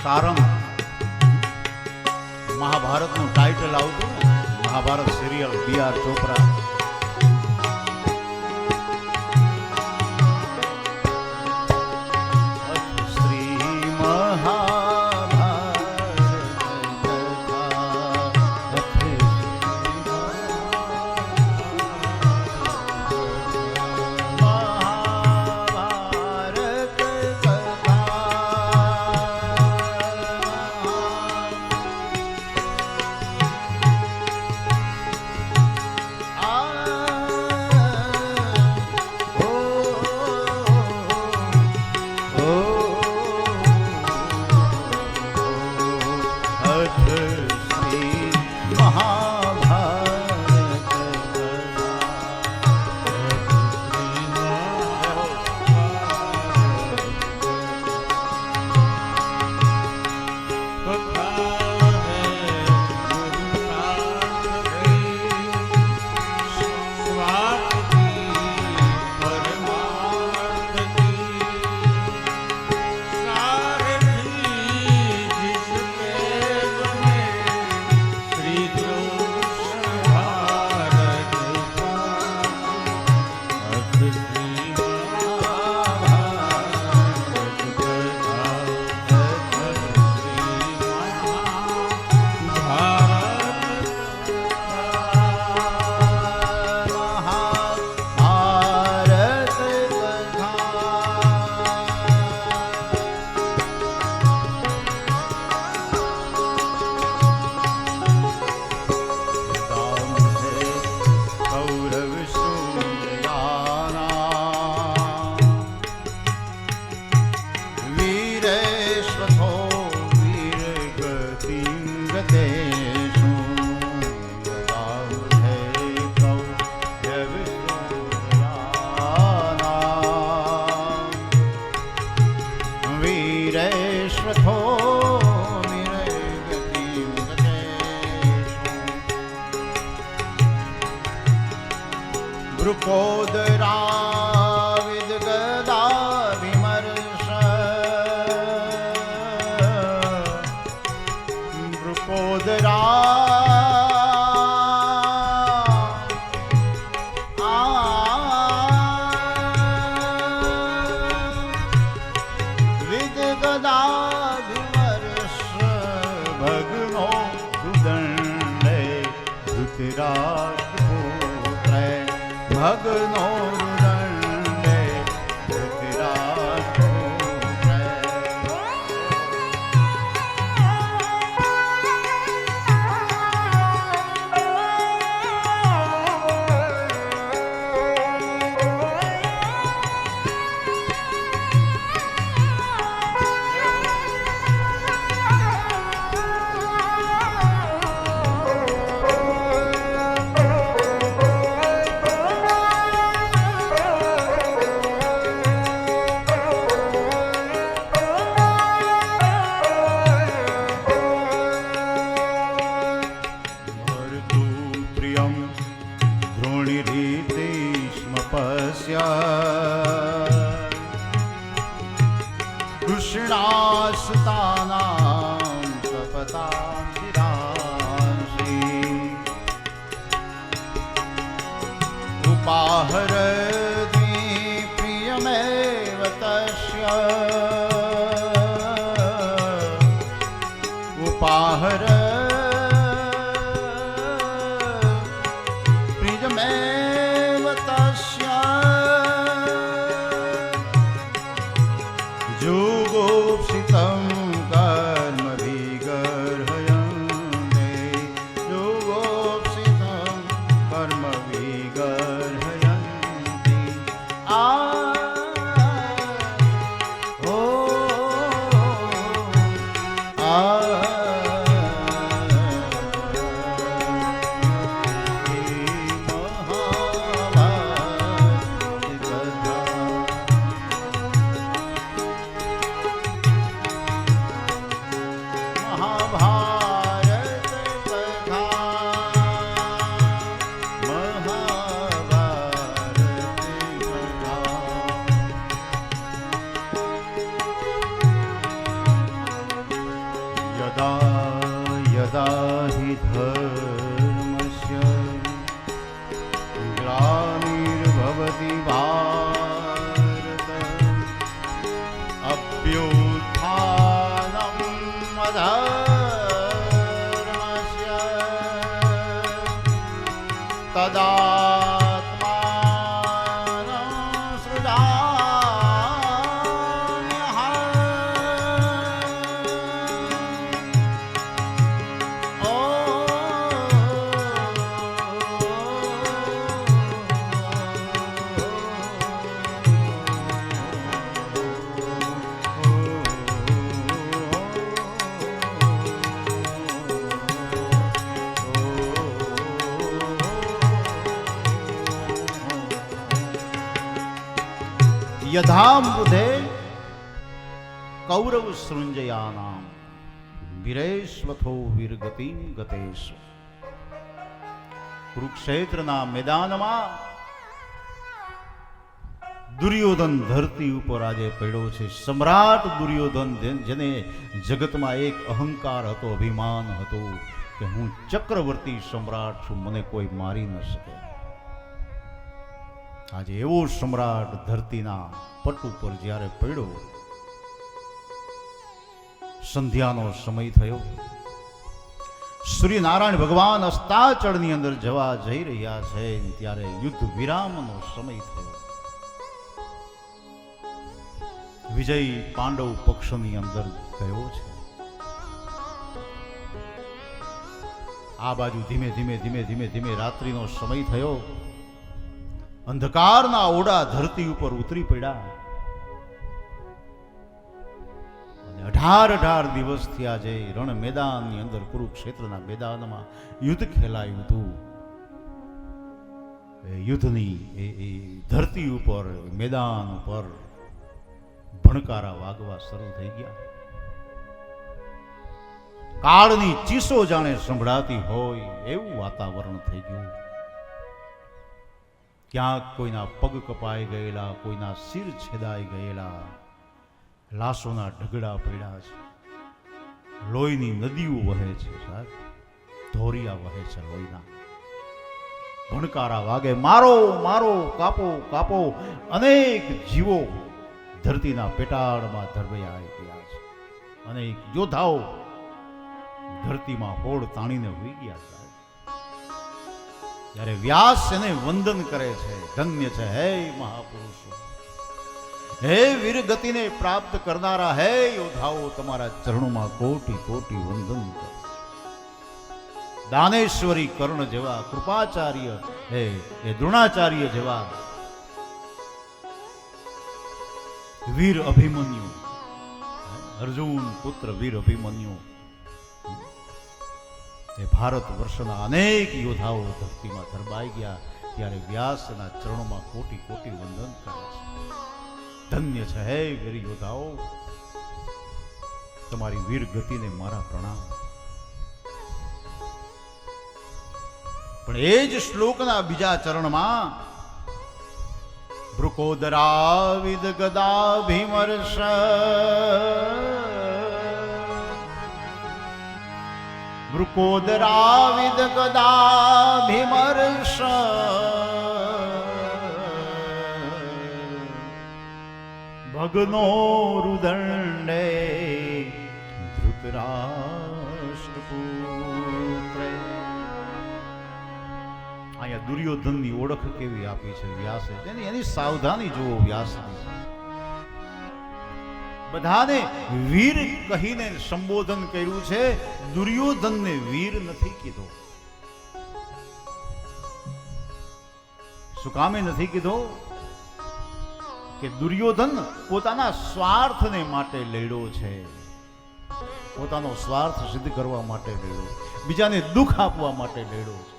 Sarang મહાભારતનું title આવતું ને, Mahabharata serial બી.આર. Chopra. ભગનો કૃષ્ણાસતાનાં સપતાં શિરાંસી ઉપાહર પ્રિયમેવ તસ્ય ઉપાહર પ્રિયમેવ તસ્ય જોગોપસિતં કર્મ વિગર્હયન્તે જોગોપસિતં કર્મ વિગર્હયન્તિ यदा यदा हि धर्मस्य ग्लानिर्भवति भारत अभ्युत्थानम् अधर्मस्य तदात्मानं यथाम्बुधे कौरव सृंजयानाम वीरेश्वथो वीरगतिम गतेषु कुरुक्षेत्रना मैदाનમાં દુર્યોધન ધરતી ઉપર આજે પડ્યો છે. સમ્રાટ દુર્યોધન, જેને જગતમાં એક અહંકાર હતો, અભિમાન હતું કે હું ચક્રવર્તી સમ્રાટ છું, મને કોઈ મારી ન શકે. આજે એવો સમ્રાટ ધરતીના પટ ઉપર જ્યારે પડ્યો, સંધ્યાનો સમય થયો, સૂર્યનારાયણ ભગવાન અસ્તાચળની અંદર જવા જઈ રહ્યા છે, ત્યારે યુદ્ધ વિરામનો સમય થયો. વિજય પાંડવ પક્ષની અંદર ગયો છે. આ બાજુ ધીમે ધીમે ધીમે ધીમે ધીમે રાત્રિનો સમય થયો. અંધકારના ઓડા ધરતી ઉપર ઉતરી પડ્યા અને 18 દિવસથી આજે રણ મેદાનની અંદર કુરુક્ષેત્રના મેદાનમાં યુદ્ધ ખેલાયું હતું. યુદ્ધની એ ધરતી ઉપર, મેદાન ઉપર ભણકારા વાગવા શરૂ થઈ ગયા. કાળની ચીસો જાણે સંભળાતી હોય એવું વાતાવરણ થઈ ગયું. ક્યાંક કોઈના પગ કપાઈ ગયેલા, કોઈના શિર છેદાઈ ગયેલા, લાશોના ઢગડા પડ્યા છે, લોહીની નદીઓ વહે છે, સાહેબ ધોરિયા વહે છે લોહીના. ભણકારા વાગે, મારો મારો, કાપો કાપો. અનેક જીવો ધરતીના પેટાળમાં ધરબૈયા ગયા છે. અનેક યોદ્ધાઓ ધરતીમાં હોડ તાણીને હોઈ ગયા છે. ત્યારે વ્યાસ એને વંદન કરે છે, ધન્ય છે હે મહાપુરુષો, હે વીર ગતિને પ્રાપ્ત કરનારા, હે યોદ્ધાઓ, તમારા ચરણોમાં કોટી કોટી વંદન કરે. દાનેશ્વરી કર્ણ જેવા, કૃપાચાર્ય હે એ દ્રોણાચાર્ય જેવા, વીર અભિમન્યુ, અર્જુન પુત્ર વીર અભિમન્યુ, એ ભારત વર્ષના અનેક યોદ્ધાઓ ધરતીમાં ધરબાઈ ગયા. ત્યારે વ્યાસના ચરણોમાં કોટી કોટી વંદન કરે છે. ધન્ય છે હે વીર યોદ્ધાઓ, તમારી વીર ગતિને મારા પ્રણામ. પણ એ જ શ્લોકના બીજા ચરણમાં ભૃકોદરાવિદ ગદાભિમર્ષ ભૃકોદરાવિદ ગદાભિમર્ષ ભગનો રુદંડે ધૃતરાષ્ટ્રપુત્રે. અહીંયા દુર્યોધનની ઓળખ કેવી આપી છે વ્યાસે, એની સાવધાની જુઓ વ્યાસની. બધાને વીર કહીને સંબોધન કર્યું છે, દુર્યોધનને વીર નથી કીધો. શું કામે નથી કીધો? કે દુર્યોધન પોતાના સ્વાર્થને માટે લડ્યો છે, પોતાનો સ્વાર્થ સિદ્ધ કરવા માટે લડ્યો, બીજાને દુઃખ આપવા માટે લડ્યો છે,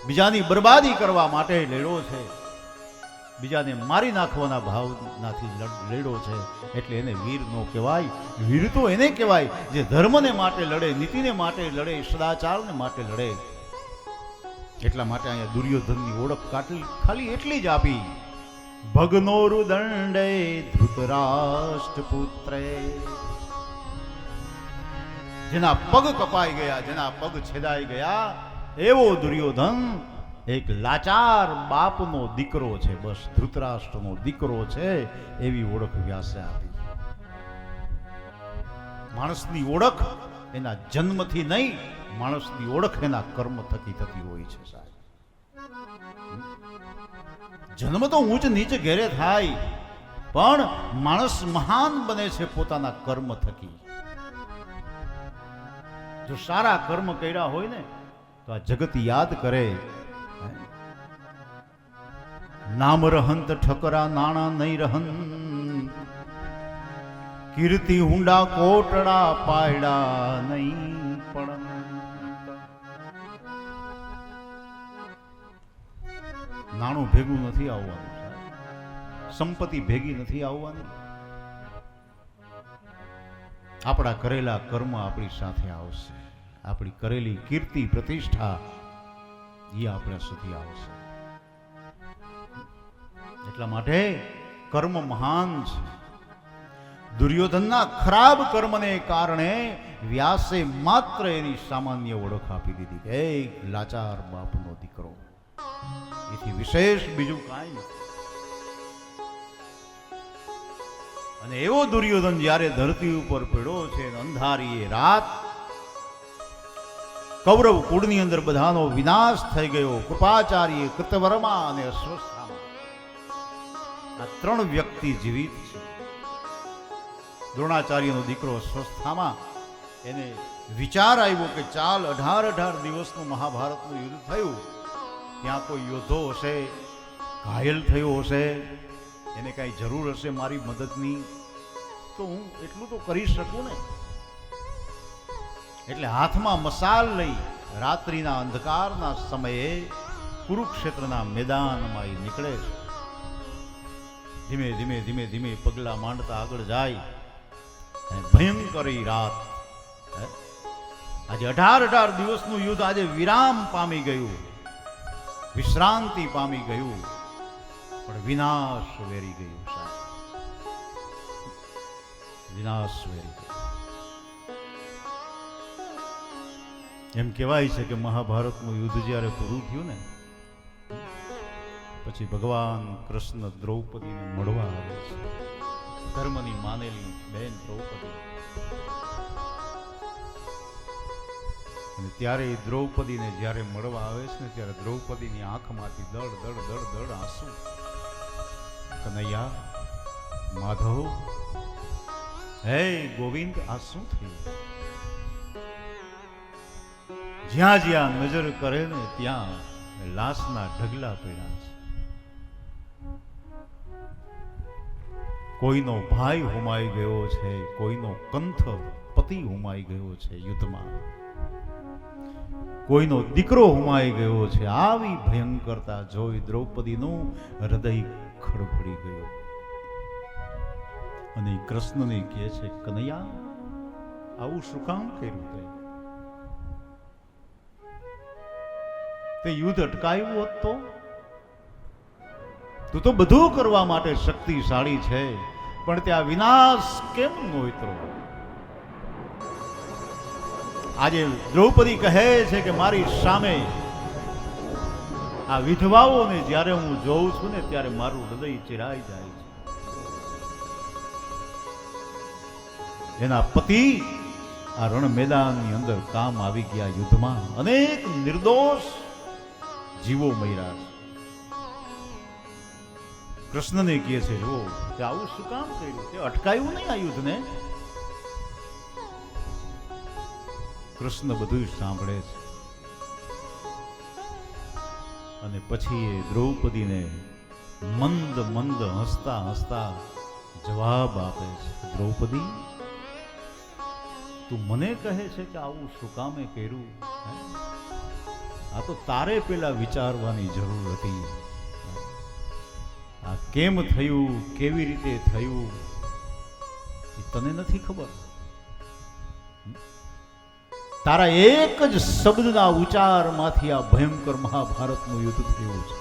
બીજાની બરબાદી કરવા માટે લડ્યો છે, બીજાને મારી નાખવાના ભાવનાથી લડ્યો છે. એટલે એને વીર નો કહેવાય. વીર તો એને કહેવાય જે ધર્મને માટે લડે, નીતિને માટે લડે, સદાચારને માટે લડે. એટલા માટે અહીંયા દુર્યોધનની ઓળખ ખાલી એટલી જ આપી, ભગનો રુદંડે ધૃતરાષ્ટ્રપુત્રે. જેના પગ કપાઈ ગયા, જેના પગ છેદાઈ ગયા, એવો દુર્યોધન એક લાચાર બાપનો દીકરો છે, બસ ધૃતરાષ્ટ્રનો દીકરો છે, એવી ઓળખ વ્યાસે આપી. માણસની ઓળખ એના જન્મથી નહીં, માણસની ઓળખ એના કર્મ થકી થતી હોય છે સાહેબ. જન્મ તો ઊંચ નીચ ઘેરે થાય, પણ માણસ મહાન બને છે પોતાના કર્મ થકી. જો સારા કર્મ કર્યા હોય ને તો આ જગત યાદ કરે. નામ રહંત ઠકરા નાણા નહીં રહન, કીર્તિ હુંડા કોટડા પાયડા નહીં પણ. નાણું ભેગું નથી આવવાનું, સંપત્તિ ભેગી નથી આવવાની. આપણા કરેલા કર્મ આપણી સાથે આવશે, આપણી કરેલી કીર્તિ પ્રતિષ્ઠા એ આપણા સુધી આવશે. એટલા માટે કર્મ મહાન છે. દુર્યોધનના ખરાબ કર્મને કારણે વ્યાસે માત્ર એની સામાન્ય ઓળખ આપી દીધી કે લાચાર બાપનો દીકરો, એથી વિશેષ બીજું કાંઈ નથી. અને એવો દુર્યોધન જ્યારે ધરતી ઉપર પડ્યો છે, અંધારી રાત, કૌરવ કુળની અંદર બધાનો વિનાશ થઈ ગયો. કૃપાચાર્ય, કૃતવર્મા અને અશ્વત્થામા, આ ત્રણ વ્યક્તિ જીવિત છે. દ્રોણાચાર્યનો દીકરો અશ્વત્થામા, એને વિચાર આવ્યો કે ચાલ 18 દિવસનું મહાભારતનું યુદ્ધ થયું, ત્યાં કોઈ યોદ્ધો હશે, ઘાયલ થયો હશે, એને કાંઈ જરૂર હશે મારી મદદની, તો હું એટલું તો કરી શકું ને. એટલે હાથમાં મસાલ લઈ રાત્રિના અંધકારના સમયે કુરુક્ષેત્રના મેદાનમાં એ નીકળે છે. ધીમે ધીમે ધીમે ધીમે પગલા માંડતા આગળ જાય. ભયંકર રાત. આજે 18 દિવસનું યુદ્ધ આજે વિરામ પામી ગયું, વિશ્રાંતિ પામી ગયું, પણ વિનાશ વેરી ગયું સાહેબ, વિનાશ વેરી ગયું. એમ કહેવાય છે કે મહાભારતનું યુદ્ધ જ્યારે પૂરું થયું ને પછી ભગવાન કૃષ્ણ દ્રૌપદીને મળવા આવે છે. ધર્મની માનેલી બહેન દ્રૌપદી, અને ત્યારે દ્રૌપદીને જ્યારે મળવા આવે છે ને ત્યારે દ્રૌપદીની આંખમાંથી દળ દળ દળ દળ આંસુ. કનૈયા, માધવ, હે ગોવિંદ, આ શું થયું? જ્યાં જ્યાં નજર કરે ને ત્યાં લાશના ઢગલા પડ્યા છે. કોઈનો ભાઈ હુમાઈ ગયો છે, કોઈનો કંથ પતિ હુમાઈ ગયો છે યુદ્ધમાં, કોઈનો દીકરો હુમાઈ ગયો છે. આવી ભયંકરતા જોઈ દ્રૌપદીનું હૃદય ખડભડી ગયું અને કૃષ્ણને કહે છે, કનૈયા, આવું શું કામ કર્યું? તે યુદ્ધ અટકાવ્યું હોત તો? તું તો બધું કરવા માટે શક્તિશાળી છે, પણ ત્યાં વિનાશ કેમ નોતરો? આજે દ્રૌપદી કહે છે કે મારી સામે આ વિધવાઓને જ્યારે હું જોઉં છું ને ત્યારે મારું હૃદય ચિરાઈ જાય છે. એના પતિ આ રણ મેદાનની અંદર કામ આવી ગયા. યુદ્ધમાં અનેક નિર્દોષ જીવો મર્યા છે. કૃષ્ણને કહે છે, જો તે આવું શું કામ કર્યું? તે અટકાયું નહીં આ યુદ્ધને. કૃષ્ણ બધું સાંભળે છે અને પછી એ દ્રૌપદીને મંદ મંદ હસતા હસતા જવાબ આપે છે, દ્રૌપદી, તું મને કહે છે કે આવું શું કામે કર્યું? આ તો તારે પેલા વિચારવાની જરૂર હતી. આ કેમ થયું, કેવી રીતે થયું, એ તને નથી ખબર. તારા એક જ શબ્દના ઉચ્ચારમાંથી આ ભયંકર મહાભારતનું યુદ્ધ થયું છે.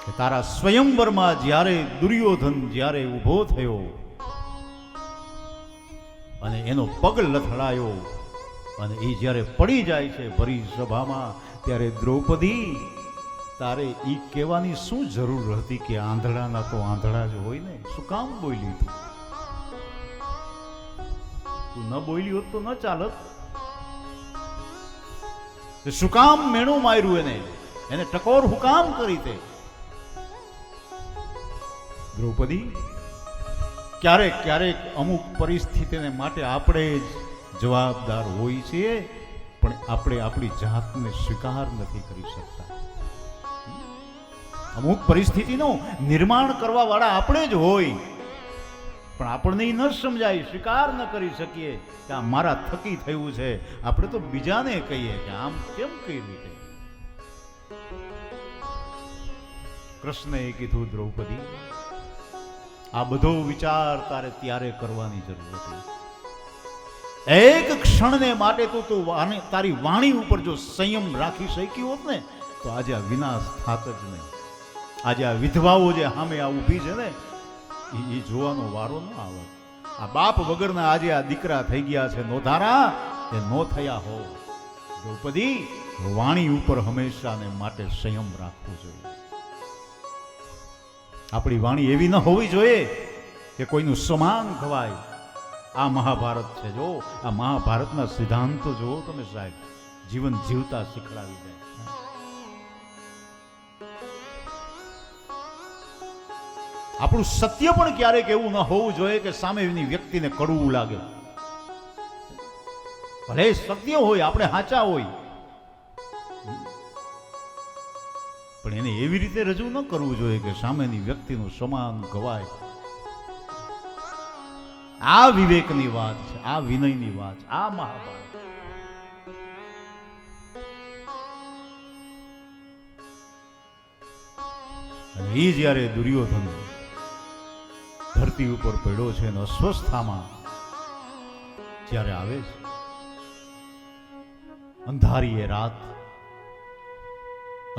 કે તારા સ્વયંવરમાં જ્યારે દુર્યોધન જ્યારે ઊભો થયો અને એનો પગ લથડાયો અને એ જ્યારે પડી જાય છે ભરી સભામાં, ત્યારે દ્રૌપદી તારે ઈ કહેવાની શું જરૂર હતી કે આંધળાના તો આંધળા જ હોય ને? શું કામ બોલી તું ન બોલી હોત તો ન ચાલત. શું કામ મેણું માર્યું એને ટકોર હું કામ કરી? તે દ્રૌપદી, ક્યારેક ક્યારેક અમુક પરિસ્થિતિને માટે આપણે જ જવાબદાર હોય છીએ, પણ આપણે આપણી જાતને સ્વીકાર નથી કરી શકતા. અમુક પરિસ્થિતિનું નિર્માણ કરવા વાળા આપણે જ હોય, પણ આપણને ન સમજાય, સ્વીકાર ન કરી શકીએ કે આ મારા થકી થયું છે. આપણે તો બીજાને કહીએ કે આમ કેમ કઈ રીતે. કૃષ્ણએ કીધું, દ્રૌપદી આ બધો વિચાર તારે ત્યારે કરવાની જરૂર હતી. એક ક્ષણને માટે તો તું તારી વાણી ઉપર જો સંયમ રાખી શકી હોત ને, તો આજે આ વિનાશ થાત જ નહીં. આજે આ વિધવાઓ જે સામે આ ઊભી છે ને, એ જોવાનો વારો ન આવે. આ બાપ વગરના આજે આ દીકરા થઈ ગયા છે નોધારા, એ નો થયા હો. દ્રૌપદી, વાણી ઉપર હંમેશાને માટે સંયમ રાખવો જોઈએ. આપણી વાણી એવી ન હોવી જોઈએ કે કોઈનું સમાન ખવાય. આ મહાભારત છે, જો આ મહાભારતના સિદ્ધાંતો જો તમે સાહેબ, જીવન જીવતા શીખડાવી જાય. આપણું સત્ય પણ ક્યારેક એવું ન હોવું જોઈએ કે સામેની વ્યક્તિને કડવું લાગે. ભલે સત્ય હોય, આપણે સાચા હોય, પણ એને એવી રીતે રજૂ ન કરવું જોઈએ કે સામેની વ્યક્તિનું સમાન ગવાય. આ વિવેકની વાત છે, આ વિનયની વાત છે, આ મહાભારત. અને એ જ્યારે દુર્યોધન ધરતી ઉપર પડ્યો છે અને અસ્વસ્થામાં જ્યારે આવે છે, અંધારી એ રાત,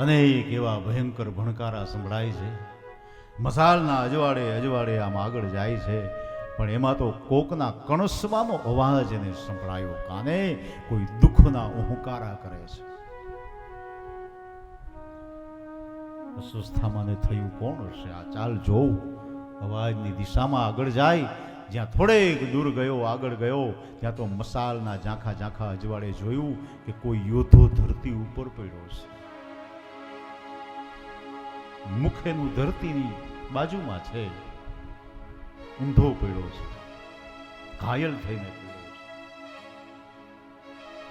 અનેક એવા ભયંકર ભણકારા સંભળાય છે. મસાલના અજવાળે અજવાળે આમ આગળ જાય છે, પણ એમાં તો કોકના કણસવાનો અવાજ એને સંભળાયો. કાને કોઈ દુઃખના ઉહુકારા કરે છે. અસ્વસ્થામાં થયું કોણ હશે? આ ચાલ જોઉં. અવાજની દિશામાં આગળ જાય, જ્યાં થોડેક દૂર ગયો, આગળ ગયો, ત્યાં તો મસાલના ઝાંખા ઝાંખા અજવાળે જોયું કે કોઈ યોદ્ધો ધરતી ઉપર પડ્યો છે. મુખેનું ધરતીની બાજુમાં છે, ઊંધો પડ્યો છે, ઘાયલ થઈને પડ્યો છે,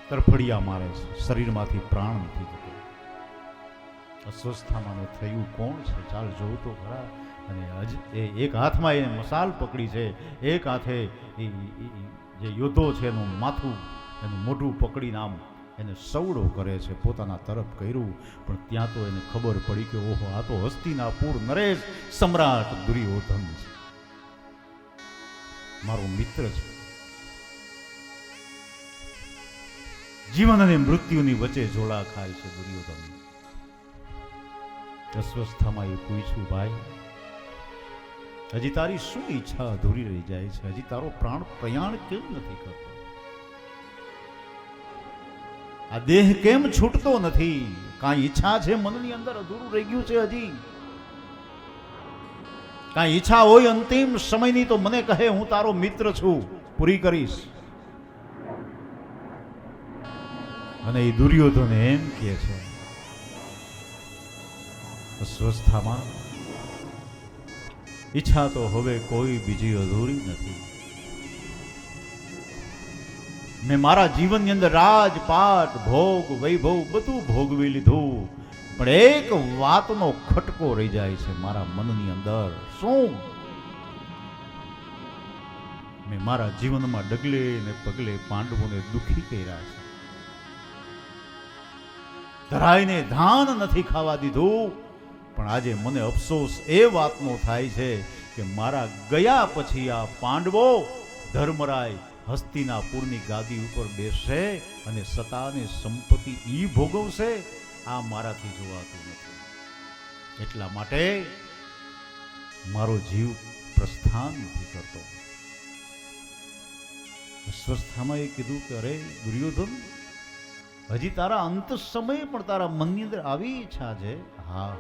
તરફડિયા મારે છે, શરીરમાંથી પ્રાણ નથી જતો. અસ્વસ્થામાં થયું કોણ છે? ચાલ જોઉં તો ખરા. અને એક હાથમાં એને મસાલ પકડી છે, એક હાથે જે યોદ્ધો છે એનું માથું, એનું મોઢું પકડીને આમ એને સવડો કરે છે, પોતાના તરફ કર્યું. પણ ત્યાં તો એને ખબર પડી કે ઓહો, આ તો હસ્તિનાપુર નરેશ સમ્રાટ દુર્યોધન છે, મારો મિત્ર છે. જીવન અને મૃત્યુની વચ્ચે ઝોલા ખાય છે દુર્યોધન. અસ્વસ્થામાં એ પૂછ્યું, ભાઈ હજી તારી શું ઈચ્છા અધૂરી રહી જાય છે? હજી તારો પ્રાણ પ્રયાણ કેમ નથી કરતો? આ દેહ કેમ છૂટતો નથી? કાંઈ ઈચ્છા છે મનની અંદર, અધૂરું રહી ગયું છે હજી? કાંઈ ઈચ્છા હોય અંતિમ સમયની તો મને કહે, હું તારો મિત્ર છું, પૂરી કરીશ. અને એ દુર્યોધન એમ કહે છે, અસ્વસ્થામાં ઈચ્છા તો હવે કોઈ બીજી અધૂરી નથી. મેં મારા જીવનની અંદર રાજપાટ, ભોગ, વૈભવ બધું ભોગવી લીધું, પણ એક વાતનો ખટકો રહી જાય છે મારા મનની અંદર. શું? મેં મારા જીવનમાં ડગલે ને પગલે પાંડવોને દુખી કર્યા છે, ધરાઈને ધાન નથી ખાવા દીધું. પણ આજે મને અફસોસ એ વાતનો થાય છે કે મારા ગયા પછી આ પાંડવો ધર્મરાય હસ્તિનાપુરની ગાદી ઉપર બેસશે અને સત્તાને સંપત્તિ ઈ ભોગવશે. આ મારાથી જોવાતું નથી. એટલા માટે મારો જીવ પ્રસ્થાન નથી કરતો. અશ્વસ્થામાએ કીધું કે અરે દુર્યોધન, હજી તારા અંત સમયે પણ તારા મનની અંદર આવી ઈચ્છા છે? હા.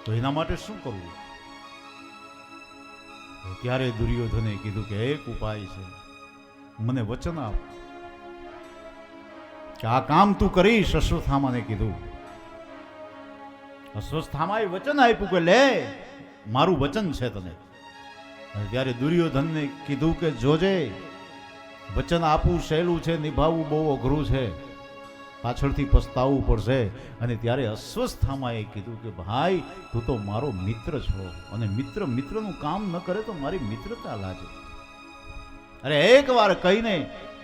તો એના માટે શું કરવું? ત્યારે દુર્યોધને કીધું કે એક ઉપાય છે, મને વચન આપ કે આ કામ તું કરીશ. અશ્વસ્થામાને કીધું. અશ્વસ્થામાએ વચન આપ્યું કે લે, મારું વચન છે તને. ત્યારે દુર્યોધનને કીધું કે જોજે, વચન આપવું સહેલું છે, નિભાવવું બહુ અઘરું છે, પાછળથી પસ્તાવવું પડશે. અને ત્યારે અશ્વસ્થામાએ કીધું કે ભાઈ, તું તો મારો મિત્ર છો, અને મિત્ર મિત્રનું કામ ન કરે તો મારી મિત્રતા લાજે. અરે એક વાર કહીને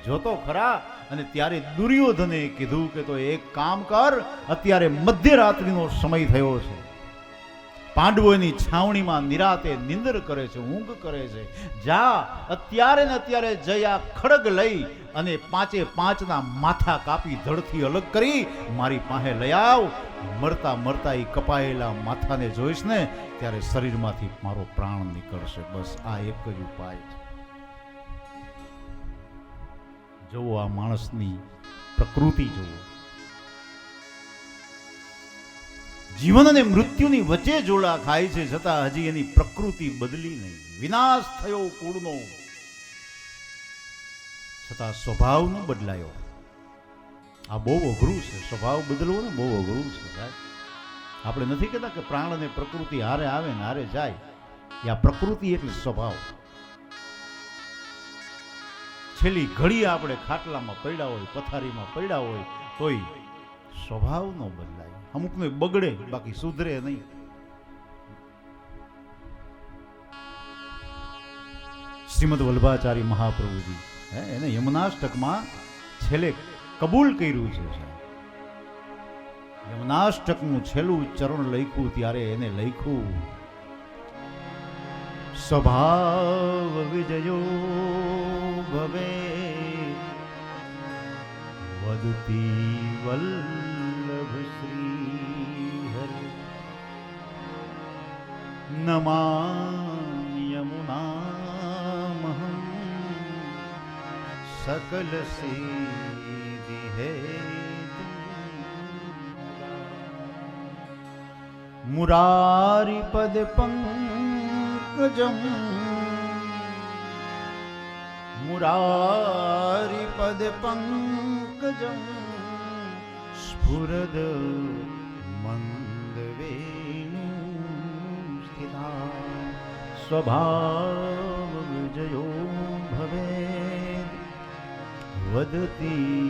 જોતો ખરા. અને ત્યારે દુર્યોધને કીધું કે તો એક કામ કર, અત્યારે મધ્યરાત્રિનો સમય થયો છે, પાંડવોની છાવણીમાં નિરાતે નિંદર કરે છે, ઊંઘ કરે છે. જા અત્યારે ને અત્યારે જઈ આ ખડગ લઈ અને 5 માથા કાપી ધડથી અલગ કરી મારી પાસે લઈ આવ. મરતા મરતા એ કપાયેલા માથાને જોઈશ ને ત્યારે શરીરમાંથી મારો પ્રાણ નીકળશે. બસ આ એક જ ઉપાય છે. જોવો આ માણસની પ્રકૃતિ જોવો. જીવન અને મૃત્યુની વચ્ચે જોડા ખાય છે, છતાં હજી એની પ્રકૃતિ બદલી નહીં. વિનાશ થયો કુળનો, છતાં સ્વભાવ ન બદલાયો. આ બહુ અઘરું છે. સ્વભાવ બદલવો ને બહુ અઘરું છે સાહેબ. આપણે નથી કહેતા કે પ્રાણ અને પ્રકૃતિ હારે આવે ને હારે જાય. આ પ્રકૃતિ એટલે સ્વભાવ. છેલ્લી ઘડી આપણે ખાટલામાં પડ્યા હોય, પથારીમાં પડ્યા હોય, તોય સ્વભાવ ન બદલાય. અમુકને બગડે, બાકી સુધરે નહીં. શ્રીમદ વલ્લભાચાર્ય મહાપ્રભુજી એને યમનાષ્ટકમાં છેલ્લે કબૂલ કર્યું છે. યમનાષ્ટકનું છેલ્લું ચરણ લખ્યું ત્યારે એને લખ્યું, સ્વભાવ વિજયો ભવે વદતી વલ્લભ શ્રી હરે નમામ્યમુનામહં સકલ સિદ્ધિ હેતુ મુરારી પદ પંકજમ મુરારી પદ પંકજમ સ્ફુરદ મંદ વેણુ સ્થિતા સ્વભાવ વિજયો ભવેદ વદતી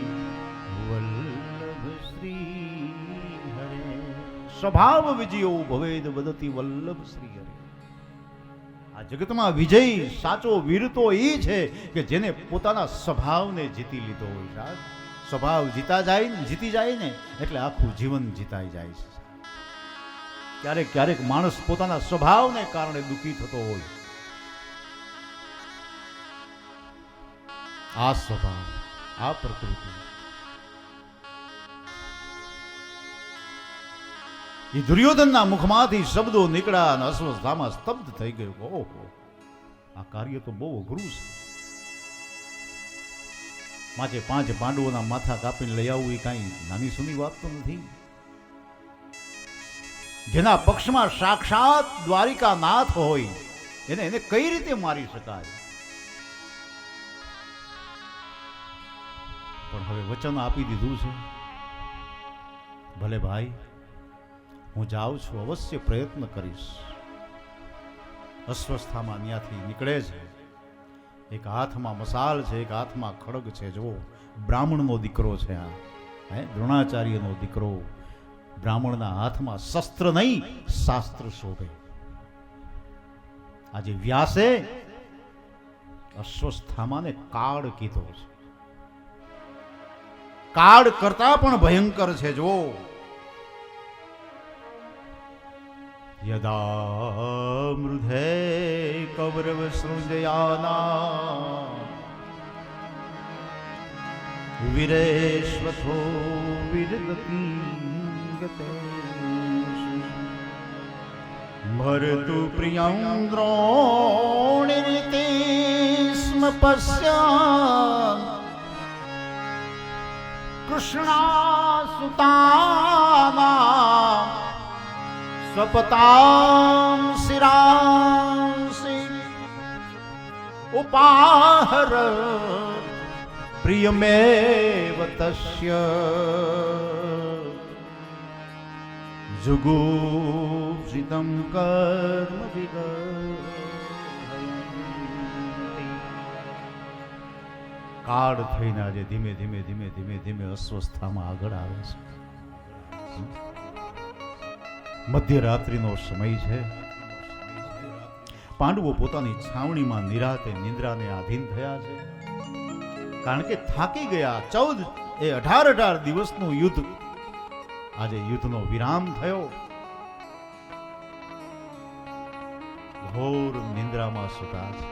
વલ્લભ શ્રી હરે. સ્વભાવ વિજયો ભવેદ વદતી વલ્લભ શ્રી હરે. આ જગતમાં વિજય સાચો વીર તો એ છે કે જેને પોતાના સ્વભાવને જીતી લીધો હોય. સાહેબ સ્વભાવ જીતી જાય ને એટલે આખું જીવન જીતાઈ જાય છે. ક્યારેક ક્યારેક માણસ પોતાના સ્વભાવને કારણે દુઃખી થતો હોય. આ સ્વભાવ, આ પ્રકૃતિ, એ દુર્યોધનના મુખમાંથી શબ્દો નીકળ્યા અને અશ્વસ્થામા સ્તબ્ધ થઈ ગયો. ઓહો, આ કાર્ય તો બહુ અઘરું છે. 5 પાંડવોના માથા કાપીને લઈ આવવું એ કાંઈ નાની સૂની વાત તો નથી. જેના પક્ષમાં સાક્ષાત દ્વારિકા નાથ હોય એને કઈ રીતે મારી શકાય? પણ હવે વચન આપી દીધું છે. ભલે ભાઈ, હું જાઉં છું, અવશ્ય પ્રયત્ન કરીશ. અશ્વસ્થામાં ત્યાંથી નીકળે છે. એક હાથમાં મસાલ છે, એક હાથમાં ખડગ છે. જુઓ, બ્રાહ્મણનો દીકરો છે આ, દ્રોણાચાર્યનો દીકરો. બ્રાહ્મણના હાથમાં શસ્ત્ર નહીં, શાસ્ત્ર શોભે. આજે વ્યાસે અશ્વસ્થામાને કાળ કીધો છે. કાળ કરતા પણ ભયંકર છે. જો યદા મૃધે કૌરવ સૃંજયાના વીરેશ્વથો વિરદતી ગતે ભરતુ પ્રિયં દ્રોણિતે સ્મ પશ્ય કૃષ્ણા સુતાના સપતામ શિરાંસી ઉપાહર પ્રિયમેવ તસ્ય જુગુપ્સિતમ કર્મ વિગહયંતિ. કાળ થઈને આજે ધીમે ધીમે ધીમે ધીમે ધીમે અસ્વસ્થતામાં આગળ આવે છે. મધ્યરાત્રિનો સમય છે. પાંડવો પોતાની છાવણીમાં નિરાતે નિંદ્રાને આધીન થયા છે, કારણ કે થાકી ગયા. 18 દિવસનું યુદ્ધ, આજે યુદ્ધનો વિરામ થયો. ઘોર નિંદ્રામાં સૂતા છે.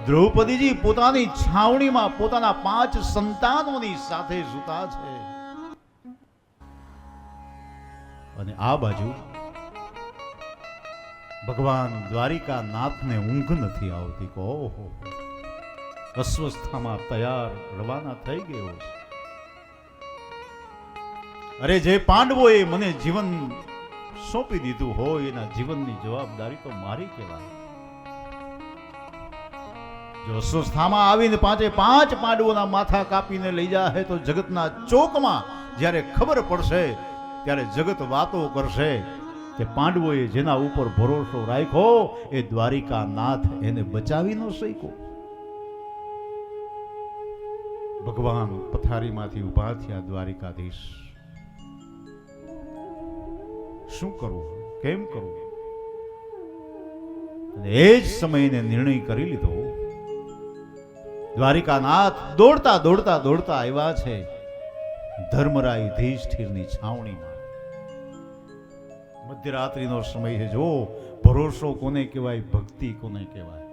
દ્રૌપદીજી પોતાની છાવણીમાં પોતાના 5 સંતાનોની સાથે સૂતા છે. અને આ બાજુ ભગવાન દ્વારિકા નાથને ઊંઘ નથી આવતી. ઓહો, અસ્વસ્થતામાં તૈયાર રવાના થઈ ગયો છે. અરે જે પાંડવોએ મને જીવન સોંપી દીધું હોય એના જીવનની જવાબદારી તો મારી કહેવાય. જો અસ્વસ્થતામાં આવીને 5 પાંડવોના માથા કાપીને લઈ જાય તો જગતના ચોકમાં જ્યારે ખબર પડશે ત્યારે જગત વાતો કરશે કે પાંડવોએ જેના ઉપર ભરોસો રાખ્યો એ દ્વારિકા નાથ એને બચાવી ન શક્યો. ભગવાન પથારીમાંથી ઉભા થયા. દ્વારિકાધીશ, શું કરવું, કેમ કરવું? અને એ જ સમયને નિર્ણય કરી લીધો. દ્વારિકાનાથ દોડતા દોડતા દોડતા આવ્યા છે ધર્મરાય યુધિષ્ઠિરની છાવણીમાં. મધ્યરાત્રિનો સમય છે. જો ભરોસો કોને કહેવાય, ભક્તિ કોને કહેવાય.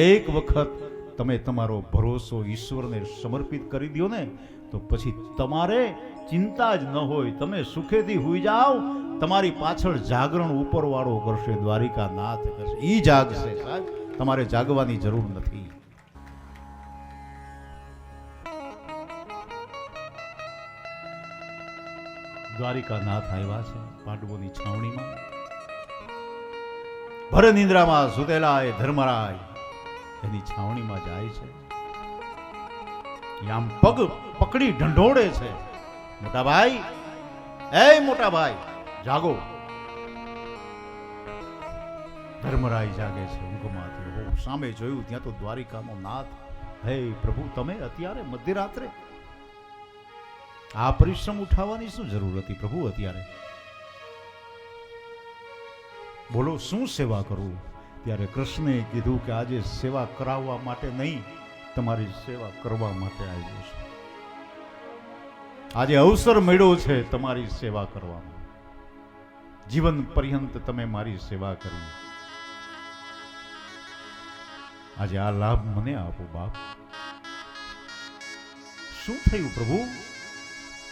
એક વખત તમે તમારો ભરોસો ઈશ્વરને સમર્પિત કરી દો ને તો પછી તમારે ચિંતા જ ન હોય. તમે સુખેથી હુઈ જાઓ, તમારી પાછળ જાગરણ ઉપરવાળો કરશે, દ્વારિકાનાથ કરશે. ઈ જાગશે સાહેબ, તમારે જાગવાની જરૂર નથી. દ્વારિકાનાથ આવ્યા છે પાંડવોની છાવણીમાં. ભર નિંદ્રામાં સુતેલા એ ધર્મરાય એની છાવણીમાં જાય છે. આમ પગ પકડી ઢંઢોળે છે. મોટા ભાઈ, એ મોટા ભાઈ, જાગો. ધર્મરાય જાગે છે ઊંઘમાંથી. સામે જોયું ત્યાં તો દ્વારિકાનો નાથ. હે પ્રભુ, તમે અત્યારે મધ્યરાત્રે આ પરિશ્રમ ઉઠાવવાની શું જરૂર હતી પ્રભુ? અત્યારે બોલો, શું સેવા કરું? ત્યારે કૃષ્ણે કીધું કે આજે સેવા કરાવવા માટે નહીં, તમારી સેવા કરવા માટે આવ્યો છું. આજે અવસર મળ્યો છે તમારી સેવા કરવાનો. જીવન પર્યંત તમે મારી સેવા કરી, આજે આ લાભ મને આપો બાપ. શું થયું પ્રભુ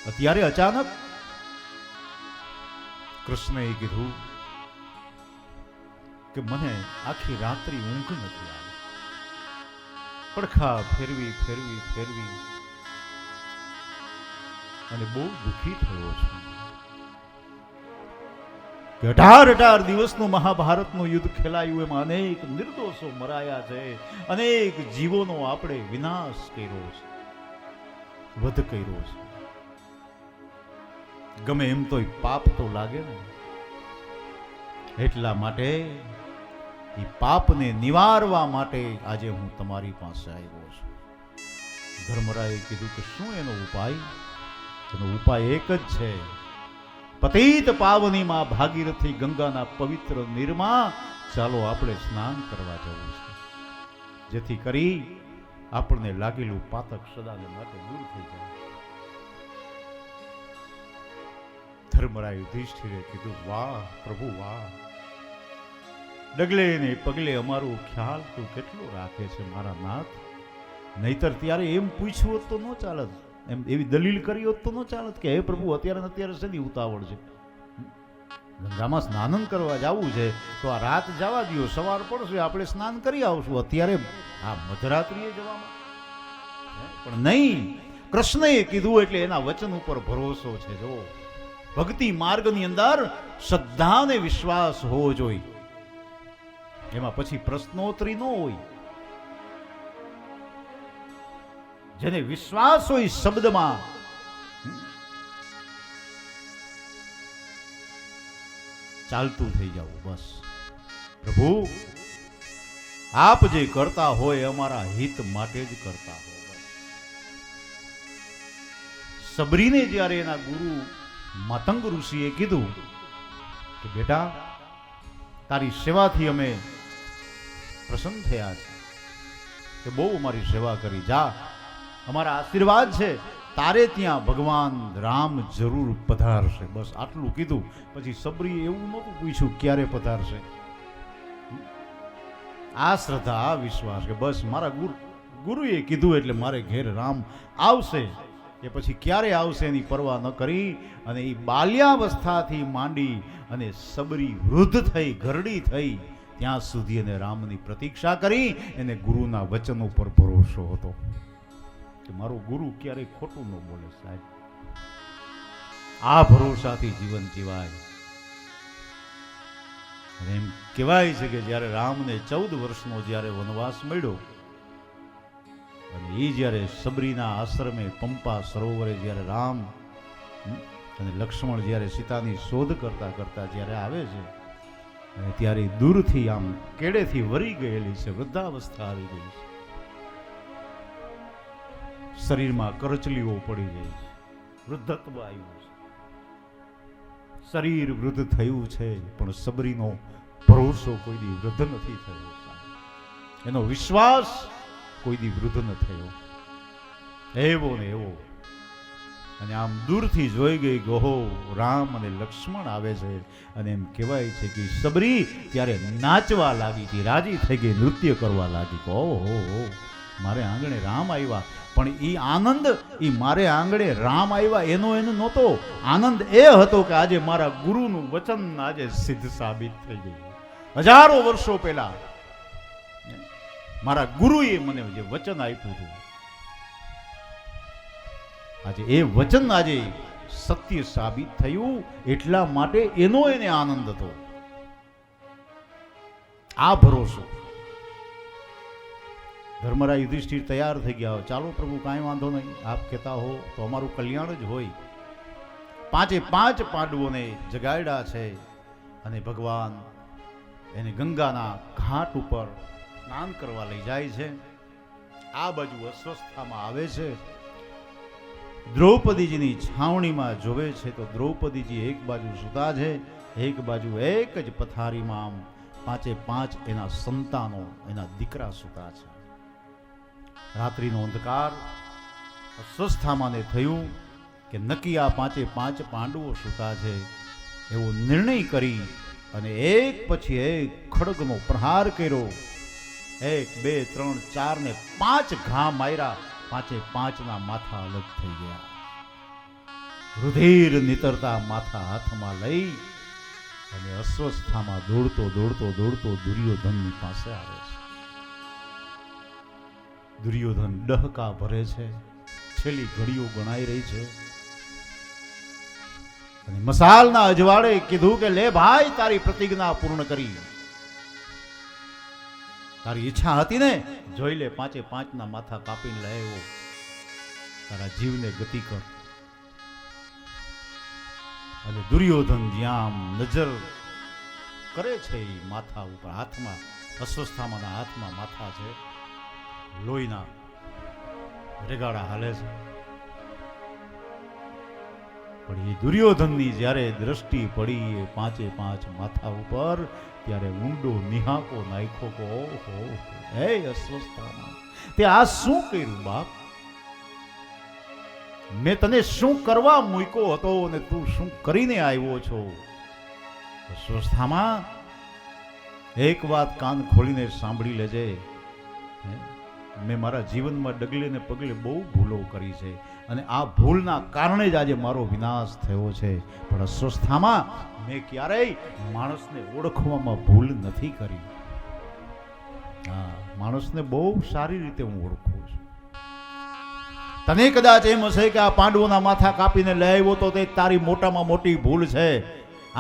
અત્યારે અચાનક? કૃષ્ણએ કીધું કે મને આખી રાત્રિ ઊંઘ નથી આવી. પડખા ફેરવી ફેરવી ફેરવી અને બહુ દુઃખી થયો છું કે 18 દિવસનું મહાભારતનું યુદ્ધ ખેલાયું, એમાં અનેક નિર્દોષો મરાયા છે, અનેક જીવોનો આપણે વિનાશ કર્યો છે, વધ કર્યો છે. ગમે એમ તો પાપ તો લાગે ને, એટલા માટે એ પાપને નિવારવા માટે આજે હું તમારી પાસે આવ્યો છું. ધર્મરાયે કીધું કે શું એનો ઉપાય? એનો ઉપાય એક જ છે. પતિત પાવનીમાં ભાગીરથી ગંગાના પવિત્ર નીરમાં ચાલો આપણે સ્નાન કરવા જવું છે, જેથી કરી આપણને લાગેલું પાતક સદાને માટે દૂર થઈ જાય. ધર્મરાય યુધિષ્ઠિરે કીધું, વાહ પ્રભુ વાહ, ડગલે ને પગલે અમારો ખ્યાલ તું કેટલો રાખે છે મારા નાથ. નહીતર ત્યારે એમ પૂછ્યું હોત તો ન ચાલત, એમ એવી દલીલ કરી હોત તો ન ચાલત કે હે પ્રભુ અત્યારે શેની ઉતાવળ છે. ગંગામાં સ્નાન કરવા જવું છે તો આ રાત જવા દો, સવાર પડશે આપણે સ્નાન કરી આવશું. અત્યારે આ મધરાત્રિએ જવામાં પણ નહીં. કૃષ્ણએ કીધું એટલે એના વચન ઉપર ભરોસો છે. જો ભક્તિ માર્ગની અંદર શ્રદ્ધા અને વિશ્વાસ હોવો જોઈએ, એમાં પછી પ્રશ્નોત્તરી ન હોય. જેને વિશ્વાસ હોય શબ્દમાં, ચાલતું થઈ જવું બસ. પ્રભુ આપ જે કરતા હોય અમારા હિત માટે જ કરતા હો. સબરીને જ્યારે એના ગુરુ માતંગ ઋષિએ કીધું કે બેટા તારી સેવાથી અમે પ્રસન્ન થયા છે, કે બહુ અમારી સેવા કરી, જા અમારા આશીર્વાદ છે તારે ત્યાં ભગવાન રામ જરૂર પધારશે. બસ આટલું કીધું. પછી સબરીએ એવું નહોતું પૂછ્યું ક્યારે પધારશે. આ શ્રદ્ધા, આ વિશ્વાસ કે બસ મારા ગુરુએ કીધું એટલે મારે ઘેર રામ આવશે. એ પછી ક્યારે આવશે એની પરવા ન કરી અને એ બાલ્યાવસ્થાથી માંડી અને સબરી વૃદ્ધ થઈ, ઘરડી થઈ, ત્યાં સુધી એને રામની પ્રતીક્ષા કરી. એને ગુરુના વચન ઉપર ભરોસો હતો કે મારો ગુરુ ક્યારેય ખોટું ન બોલે સાહેબ. આ ભરોસાથી જીવન જીવાય. અને એમ કહેવાય છે કે જ્યારે રામને 14 વર્ષનો જ્યારે વનવાસ મળ્યો અને એ જ્યારે સબરીના આશ્રમે પંપા સરોવરે જ્યારે રામ અને લક્ષ્મણ જ્યારે સીતાની શોધ કરતા કરતા જ્યારે આવે છે અને ત્યારે દૂરથી આમ કેડેથી વરી ગયેલી છે, વૃદ્ધાવસ્થા આવી ગઈ છે, શરીરમાં કરચલીઓ પડી ગઈ છે, વૃદ્ધત્વ આવ્યું છે, શરીર વૃદ્ધ થયું છે, પણ સબરીનો ભરોસો કોઈ દી વૃદ્ધ નથી થયો. એનો વિશ્વાસ કોઈ દી વૃદ્ધ ન થયો, એવો ને એવો. અને આમ દૂરથી જોઈ ગઈ ગોહો રામ અને લક્ષ્મણ આવે છે અને એમ કહેવાય છે કે સબરી ત્યારે નાચવા લાગી હતી, રાજી થઈ ગઈ, નૃત્ય કરવા લાગી. ઓહો મારે આંગણે રામ આવ્યા. પણ એ આનંદ, એ મારે આંગણે રામ આવ્યા એનો નહોતો. આનંદ એ હતો કે આજે મારા ગુરુનું વચન આજે સિદ્ધ સાબિત થઈ ગયું. હજારો વર્ષો પહેલા મારા ગુરુએ મને જે વચન આપ્યું હતું, આજે એ વચન આજે સત્ય સાબિત થયું. એટલા માટે એનો એને આનંદ હતો. આ ભરોસો. ધર્મરાજ યુધિષ્ઠિર તૈયાર થઈ ગયા, ચાલો પ્રભુ કાંઈ વાંધો નહીં, આપ કહેતા હો તો અમારું કલ્યાણ જ હોય. 5 પાંડવોને જગાડ્યા છે અને ભગવાન એને ગંગાના ઘાટ ઉપર સ્નાન કરવા લઈ જાય છે. આ બાજુ અસ્વસ્થામાં આવે છે, દ્રૌપદીજીની છાવણીમાં જોવે છે તો દ્રૌપદીજી એક બાજુ સુતા છે, એક બાજુ એક જ પથારીમાં આમ 5 એના સંતાનો, એના દીકરા સુતા છે. રાત્રિનો અંધકાર. અસ્વસ્થામાને થયું કે નક્કી આ 5 પાંડવો સુતા છે, એવો નિર્ણય કરી અને એક પછી એક ખડગનો પ્રહાર કર્યો. 1 2 3 4 ને 5 ઘા માર્યા. 5ના માથા અલગ થઈ ગયા. રુધિર નીતરતા માથા હાથમાં લઈ અને અસ્વસ્થામાં દોડતો દુર્યોધનની પાસે આવે છે. દુર્યોધન ડહકા ભરે છે, છેલ્લી ઘડીઓ ગણાઈ રહી છે અને મસાલના અજવાળે કીધું કે લે ભાઈ, તારી પ્રતિજ્ઞા પૂર્ણ કરી, તારી ઈચ્છા હતી ને, જોઈ લે 5ના માથા કાપીને લાવ્યો, તારા જીવને ગતિ કર. અને દુર્યોધન જ્યાં નજર કરે છે એ માથા ઉપર, હાથમાં અસ્વસ્થામાના હાથમાં માથા છે, લોહીના રેગાડા હાલે છે. પણ એ દુર્યોધનની જ્યારે દ્રષ્ટિ પડી એ 5 માથા ઉપર, ત્યારે ઊંડો નિહાકો નાખ્યો કે ઓહો હે અસ્વસ્થામાં, તે આ શું કર્યું બાપ? મેં તને શું કરવા મૂક્યો હતો અને તું શું કરીને આવ્યો છો? અસ્વસ્થામાં એક વાત કાન ખોલીને સાંભળી લેજે. મેં મારા જીવનમાં ડગલે ને પગલે બહુ ભૂલો કરી છે અને આ ભૂલના કારણે જ આજે મારો વિનાશ થયો છે. પણ અસ્વસ્થામાં મેં ક્યારેય માણસને ઓળખવામાં ભૂલ નથી કરી. હા, માણસને બહુ સારી રીતે હું ઓળખું છું. તને કદાચ એમ હશે કે આ પાંડવોના માથા કાપીને લઈ આવ્યો તો તે તારી મોટામાં મોટી ભૂલ છે.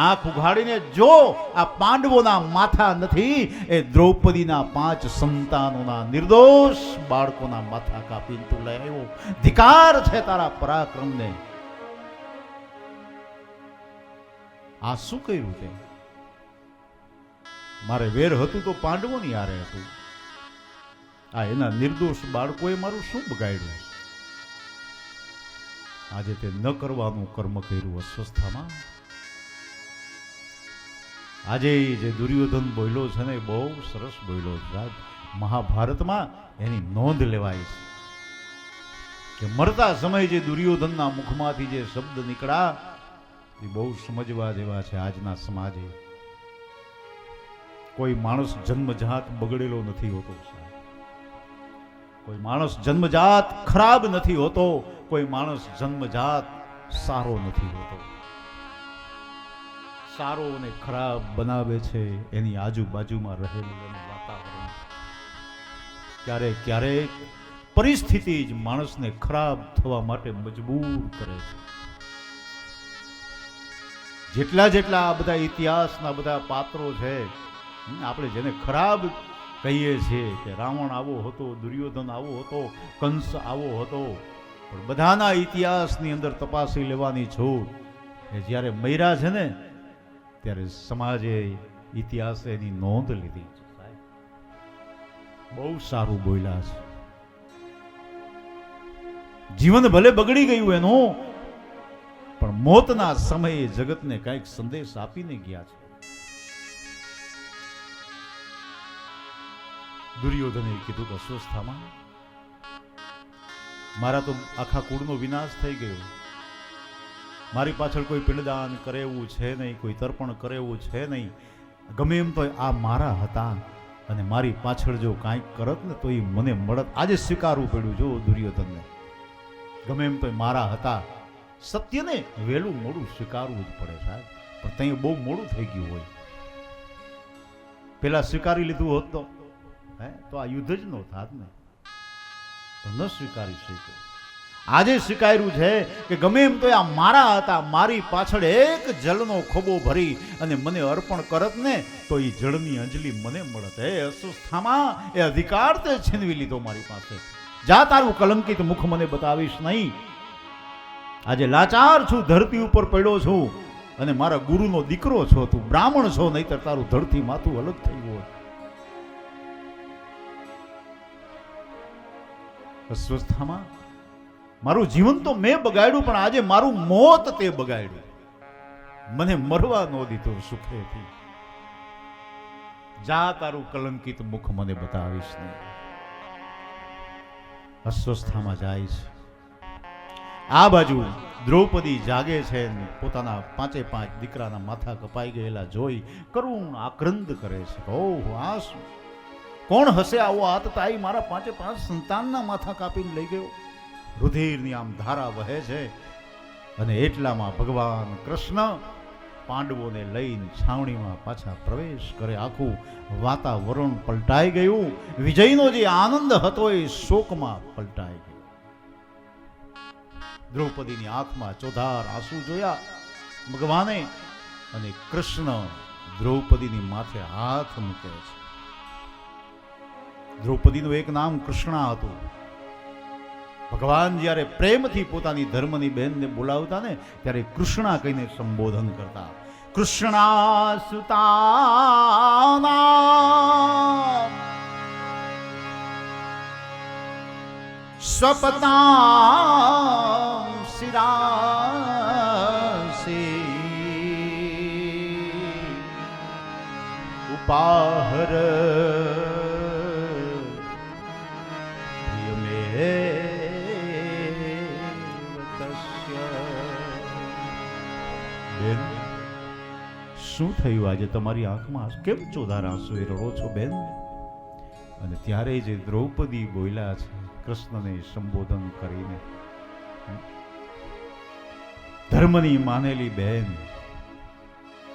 આંખ ઉઘાડીને જો, આ પાંડવોના માથા નથી, એ દ્રૌપદીના 5 સંતાનોના નિર્દોષ બાળકોના માથા કાપીને તું લઈ આવ્યો. ધિકાર છે તારા પરાક્રમને. આ શું કર્યું તે? મારે વેર હતું તો પાંડવોની હારે હતું. આ એના નિર્દોષ બાળકોએ મારું શું બગાડ્યું? આજે તે ન કરવાનું કર્મ કર્યું અસ્વસ્થામાં. આજે જે દુર્યોધન બોલ્યો છે ને, બહુ સરસ બોલ્યો છે. મહાભારતમાં એની નોંધ લેવાય છે કે મરતા સમયે જે દુર્યોધનના મુખમાંથી જે શબ્દ નીકળ્યા એ બહુ સમજવા જેવા છે. આજના સમાજે કોઈ માણસ જન્મજાત બગડેલો નથી હોતો. કોઈ માણસ જન્મજાત ખરાબ નથી હોતો. કોઈ માણસ જન્મજાત સારો નથી હોતો. સારો અને ખરાબ બનાવે છે એની આજુબાજુમાં રહેલું એનું વાતાવરણ. ક્યારેક ક્યારેક પરિસ્થિતિ જ માણસને ખરાબ થવા માટે મજબૂર કરે છે. જેટલા જેટલા આ બધા ઇતિહાસના બધા પાત્રો છે, આપણે જેને ખરાબ કહીએ છીએ કે રાવણ આવો હતો, દુર્યોધન આવો હતો, કંસ આવો હતો, પણ બધાના ઇતિહાસની અંદર તપાસી લેવાની છૂટ એ જ્યારે મર્યા છે ને ત્યારે સમાજે ઇતિહાસે એની નોંધ લીધી છે. બહુ સારું બોલ્યા છે. જીવન ભલે બગડી ગયું એનું, પણ મોતના સમયે જગતને કંઈક સંદેશ આપીને ગયા છે. દુર્યોધને કીધું કે અસ્વસ્થામાં મારા તો આખા કુળનો વિનાશ થઈ ગયો. મારી પાછળ કોઈ પિંડદાન કરે એવું છે નહીં, કોઈ તર્પણ કરે એવું છે નહીં. ગમે એમ તો આ મારા હતા અને મારી પાછળ જો કાંઈક કરત ને તો એ મને મળત. આજે સ્વીકારવું પડ્યું જો દુર્યોધનને. ગમે એમ તો મારા હતા. સત્યને વહેલું મોડું સ્વીકારવું જ પડે સાહેબ. પણ ત્યાં બહુ મોડું થઈ ગયું હોય. પેલા સ્વીકારી લીધું હોત તો આ યુદ્ધ જ ન થાત ને. ન સ્વીકારી શક્યો. આજે સ્વીકાર્યું છે કે ગમે એમ તો આ મારા હતા, મારી પાછળ એક જળનો ખોબો ભરી અને મને અર્પણ કરત ને તો એ જળની અંજલિ મને મળત. હે અસ્વસ્થામાં એ અધિકાર તે છીનવી લીધો મારી પાસે. જા, તારું કલંકિત મુખ મને બતાવીશ નહીં. આજે લાચાર છું, ધરતી ઉપર પડ્યો છું અને મારા ગુરુનો દીકરો છો, તું બ્રાહ્મણ છો, નહીતર તારું ધરતી માથું અલગ થયું હોય. અસ્વસ્થામાં મારું જીવન તો મેં બગાડ્યું, પણ આજે મારું મોત તે બગાડ્યું. મને મરવા ન દીધો સુખેથી. જા, તારું કલંકિત મુખ મને બતાવીશ નહીં. અસ્વસ્થામાં જાય છે. આ બાજુ દ્રૌપદી જાગે છે, પોતાના 5 દીકરાના માથા કપાઈ ગયેલા જોઈ કરુણ આક્રંદ કરે છે. ઓહ, આ શું? કોણ હશે આવો આતતાઈ? મારા 5 સંતાનના માથા કાપીને લઈ ગયો. રુધિરની આમ ધારા વહે છે અને એટલામાં ભગવાન કૃષ્ણ પાંડવોને લઈને છાવણીમાં પાછા પ્રવેશ કરે. આખું વાતાવરણ પલટાઈ ગયું. વિજયનો જે આનંદ હતો એ શોકમાં પલટાઈ ગયો. દ્રૌપદીની આંખમાં ચોધાર આંસુ જોયા ભગવાને અને કૃષ્ણ દ્રૌપદીની માથે હાથ મૂકે છે. દ્રૌપદીનું એક નામ કૃષ્ણા હતું. ભગવાન જ્યારે પ્રેમથી પોતાની ધર્મની બહેનને બોલાવતા ને ત્યારે કૃષ્ણા કહીને સંબોધન કરતા. કૃષ્ણા સુતાના સ્વપતા શિરાસી ઉપાહર શું થયું આજે તમારી આંખમાં કેમ ચોધાર આંસુ રડો છો બેન? અને ત્યારે જે દ્રૌપદી બોલ્યા છે કૃષ્ણને સંબોધન કરીને, ધર્મની માનેલી બહેન,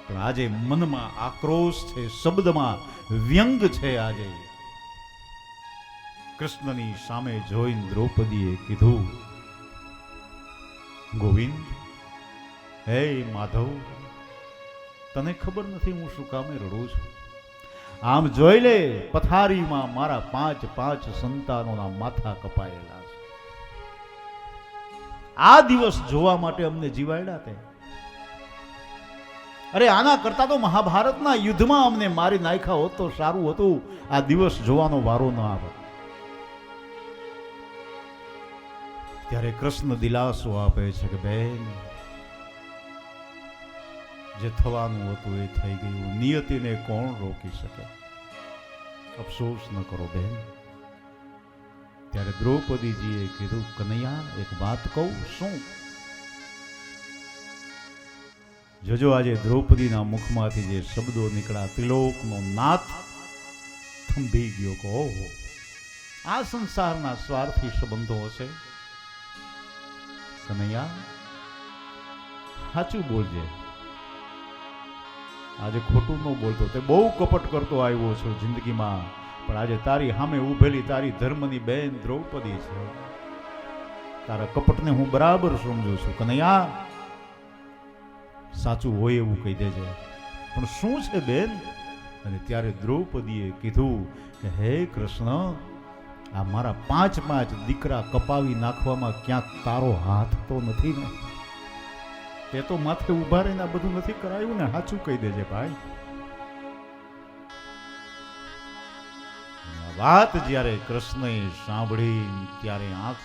પણ આજે મનમાં આક્રોશ છે, શબ્દમાં વ્યંગ છે. આજે કૃષ્ણની સામે જોઈને દ્રૌપદીએ કીધું, ગોવિંદ, હે માધવ, તને ખબર નથી હું શું કામે રડું છું? આમ જોઈ લે, પથારીમાં મારા 5 સંતાનોના માથા કપાયેલા છે. આ દિવસ જોવા માટે અમને જીવાડ્યા તે. અરે આના કરતા તો મહાભારતના યુદ્ધમાં અમને મારી નાખ્યા હોત તો સારું હતું. આ દિવસ જોવાનો વારો ન આવે. ત્યારે કૃષ્ણ દિલાસો આપે છે કે બેન, જે થવાનું હતું એ થઈ ગયું. નિયતિને કોણ રોકી શકે? અફસોસ ન કરો બેન. ત્યારે દ્રૌપદીજીએ કીધું, કનૈયા, એક વાત કહું. શું? જોજો આજે દ્રૌપદીના મુખમાંથી જે શબ્દો નીકળ્યા, ત્રિલોકનો નાથ થંભી ગયો કે ઓહો, આ સંસારના સ્વાર્થી સંબંધો હશે. કનૈયા, સાચું બોલજે, આજે ખોટું ન બોલતો. તે બહુ કપટ કરતો આવ્યો છો જિંદગીમાં, પણ આજે તારી સામે ઉભેલી તારી ધર્મની બેન દ્રૌપદી છે. તારા કપટને હું બરાબર સમજુ છું. કનૈયા, સાચું હોય એવું કહી દેજે, પણ શું છે બેન? અને ત્યારે દ્રૌપદીએ કીધું કે હે કૃષ્ણ, આ મારા 5 દીકરા કપાવી નાખવામાં ક્યાંક તારો હાથ તો નથી ને? તે તો માથે ઉભા રહીને બધું નથી કરાયું ને? સાચું કહી દેજે ભાઈ. વાત જ્યારે કૃષ્ણએ સાંભળી ત્યારે આંખ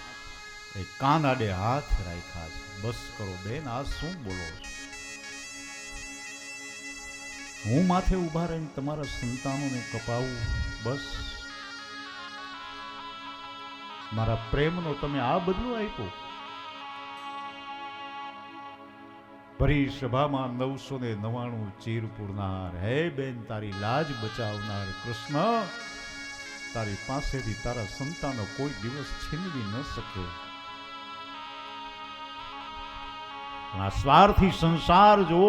કાન આડે હાથ રાખ્યા છે. બસ કરો બેન, આ શું બોલો છો? હું માથે ઉભા રહીને તમારા સંતાનોને કપાવું? બસ, મારા પ્રેમનો તમે આ બદલો આપ્યો? ભરી સભામાં 999 ચીર પૂરનાર, હે બેન, તારી લાજ બચાવનાર કૃષ્ણ, તારી પાસેથી તારા સંતાનો કોઈ દિવસ છીનવી ન શકે. આ સ્વાર્થી સંસાર જો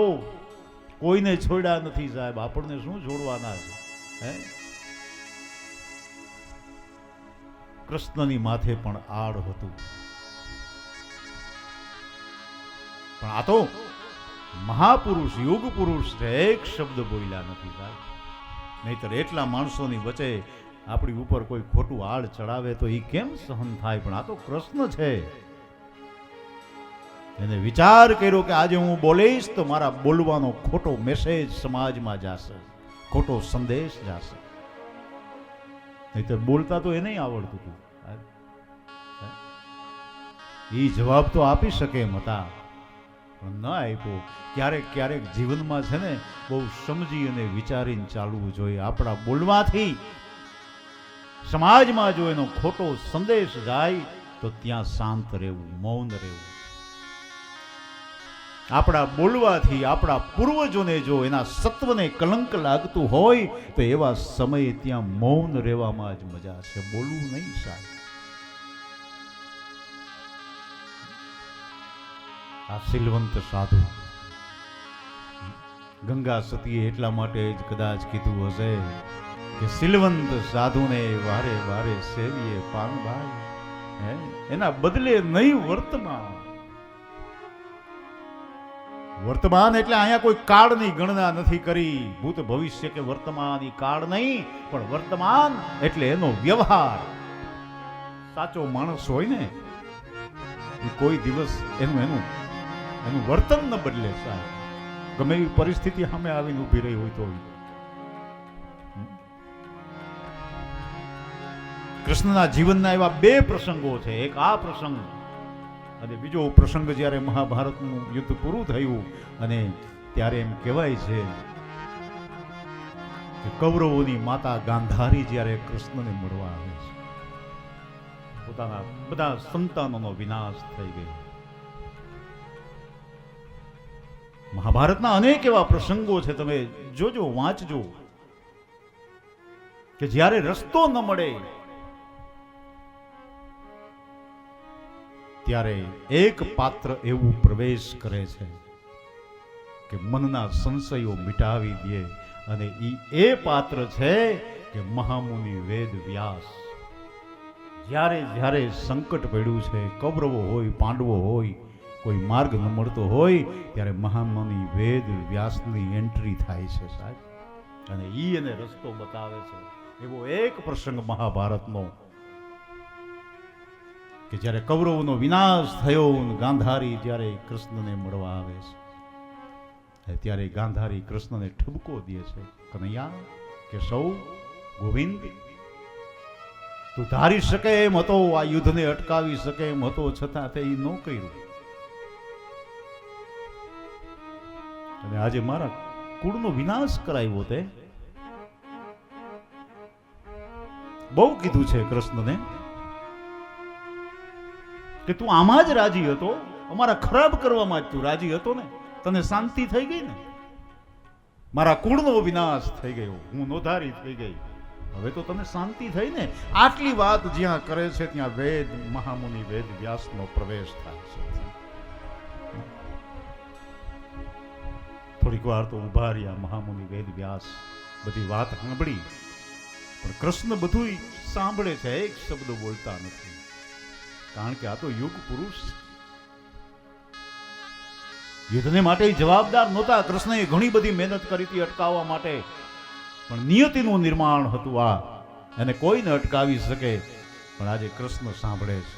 કોઈને છોડ્યા નથી સાહેબ. આપણને શું છોડવાના છે? હે, કૃષ્ણની માથે પણ આડ હતું, પણ આ તો મહાપુરુષ, યુગ પુરુષ છે. એક શબ્દ બોલ્યા નથી સાહેબ. નહીતર એટલા માણસોની વચ્ચે આપણી ઉપર કોઈ ખોટું આડ ચડાવે તો એ કેમ સહન થાય? પણ આ તો કૃષ્ણ છે. એને વિચાર કર્યો કે આજે હું બોલીશ તો મારા બોલવાનો ખોટો મેસેજ સમાજમાં જશે, ખોટો સંદેશ જશે. નહીતર બોલતા તો એને આવડતું હતું. એ જવાબ તો આપી શકે એમ હતા, પણ ન આપ્યો. ક્યારેક ક્યારેક જીવનમાં છે ને, બહુ સમજી અને વિચારીને ચાલવું જોઈએ. આપણા બોલવાથી સમાજમાં જો એનો ખોટો સંદેશ જાય તો ત્યાં શાંત રહેવું, મૌન રહેવું. આપણા બોલવાથી આપણા પૂર્વજોને જો એના સત્વને કલંક લાગતું હોય તો એવા સમયે ત્યાં મૌન રહેવામાં જ મજા છે, બોલવું નહીં સાહેબ. આ સિલવંત સાધુ ગંગા સતીએ એટલા માટે જ કદાચ કીધું હશે કે સિલવંત સાધુને વારે વારે સેવીએ પાનભાઈ, એના બદલે નહીં વર્તમાન. વર્તમાન એટલે અહીંયા કોઈ કાળની ગણના નથી કરી, ભૂત ભવિષ્ય કે વર્તમાન એ કાળ નહીં, પણ વર્તમાન એટલે એનો વ્યવહાર. સાચો માણસ હોય ને એ કોઈ દિવસ એનું વર્તન ન બદલે સાહેબ. ગમે એવી પરિસ્થિતિ સામે આવીને ઊભી રહી હોય તો. કૃષ્ણના જીવનના એવા 2 પ્રસંગો છે. એક આ પ્રસંગ અને બીજો પ્રસંગ જ્યારે મહાભારતનું યુદ્ધ પૂરું થયું અને ત્યારે એમ કહેવાય છે કે કૌરવોની માતા ગાંધારી જ્યારે કૃષ્ણને મળવા આવે છે, પોતાના બધા સંતાનોનો વિનાશ થઈ ગયો. મહાભારતના અનેક એવા પ્રસંગો છે, તમે જોજો, વાંચજો. કે જ્યારે રસ્તો ન મળે ત્યારે એક પાત્ર એવું પ્રવેશ કરે છે કે મનના સંશયો મિટાવી દે, અને એ પાત્ર છે કે મહામુનિ વેદ વ્યાસ. જ્યારે જ્યારે સંકટ પડ્યું છે, કૌરવો હોય, પાંડવો હોય, કોઈ માર્ગ ન મળતો હોય, ત્યારે મહામુનિ વેદ વ્યાસની એન્ટ્રી થાય છે સાહેબ, અને એને રસ્તો બતાવે છે. એવો એક પ્રસંગ મહાભારતનો કે જ્યારે કૌરવોનો વિનાશ થયો, ગાંધારી જ્યારે કૃષ્ણને મળવા આવે છે, ત્યારે ગાંધારી કૃષ્ણને ઠપકો દે છે, કનૈયા, કેશવ, ગોવિંદ, તું ધારી શકે એમ હતો, આ યુદ્ધને અટકાવી શકે એમ હતો, છતાં તે ન કર્યું, અને આજે મારા કુળનો વિનાશ કરાવ્યો. તે બહુ કીધું છે કૃષ્ણને કે તું આમાં જ રાજી હતો, અમારા ખરાબ કરવામાં જ તું રાજી હતો ને, તને શાંતિ થઈ ગઈ ને, મારા કુળનો વિનાશ થઈ ગયો, હું નોધારી થઈ ગઈ, હવે તો તને શાંતિ થઈ ને. આટલી વાત જ્યાં કરે છે ત્યાં વેદ મહામુનિ વેદ વ્યાસનો પ્રવેશ થાય છે. થોડીક વાર તો ઉભા રહ્યા મહામુનિ વેદ વ્યાસ, બધી વાત સાંભળી, પણ કૃષ્ણ બધું સાંભળે છે, એક શબ્દ બોલતા નથી, કારણ કે આ તો યુગ પુરુષ યુદ્ધને માટે જવાબદાર નહોતા. કૃષ્ણએ ઘણી બધી મહેનત કરી હતી અટકાવવા માટે, પણ નિયતિનું નિર્માણ હતું આ, એને કોઈ ન અટકાવી શકે. પણ આજે કૃષ્ણ સાંભળે છે.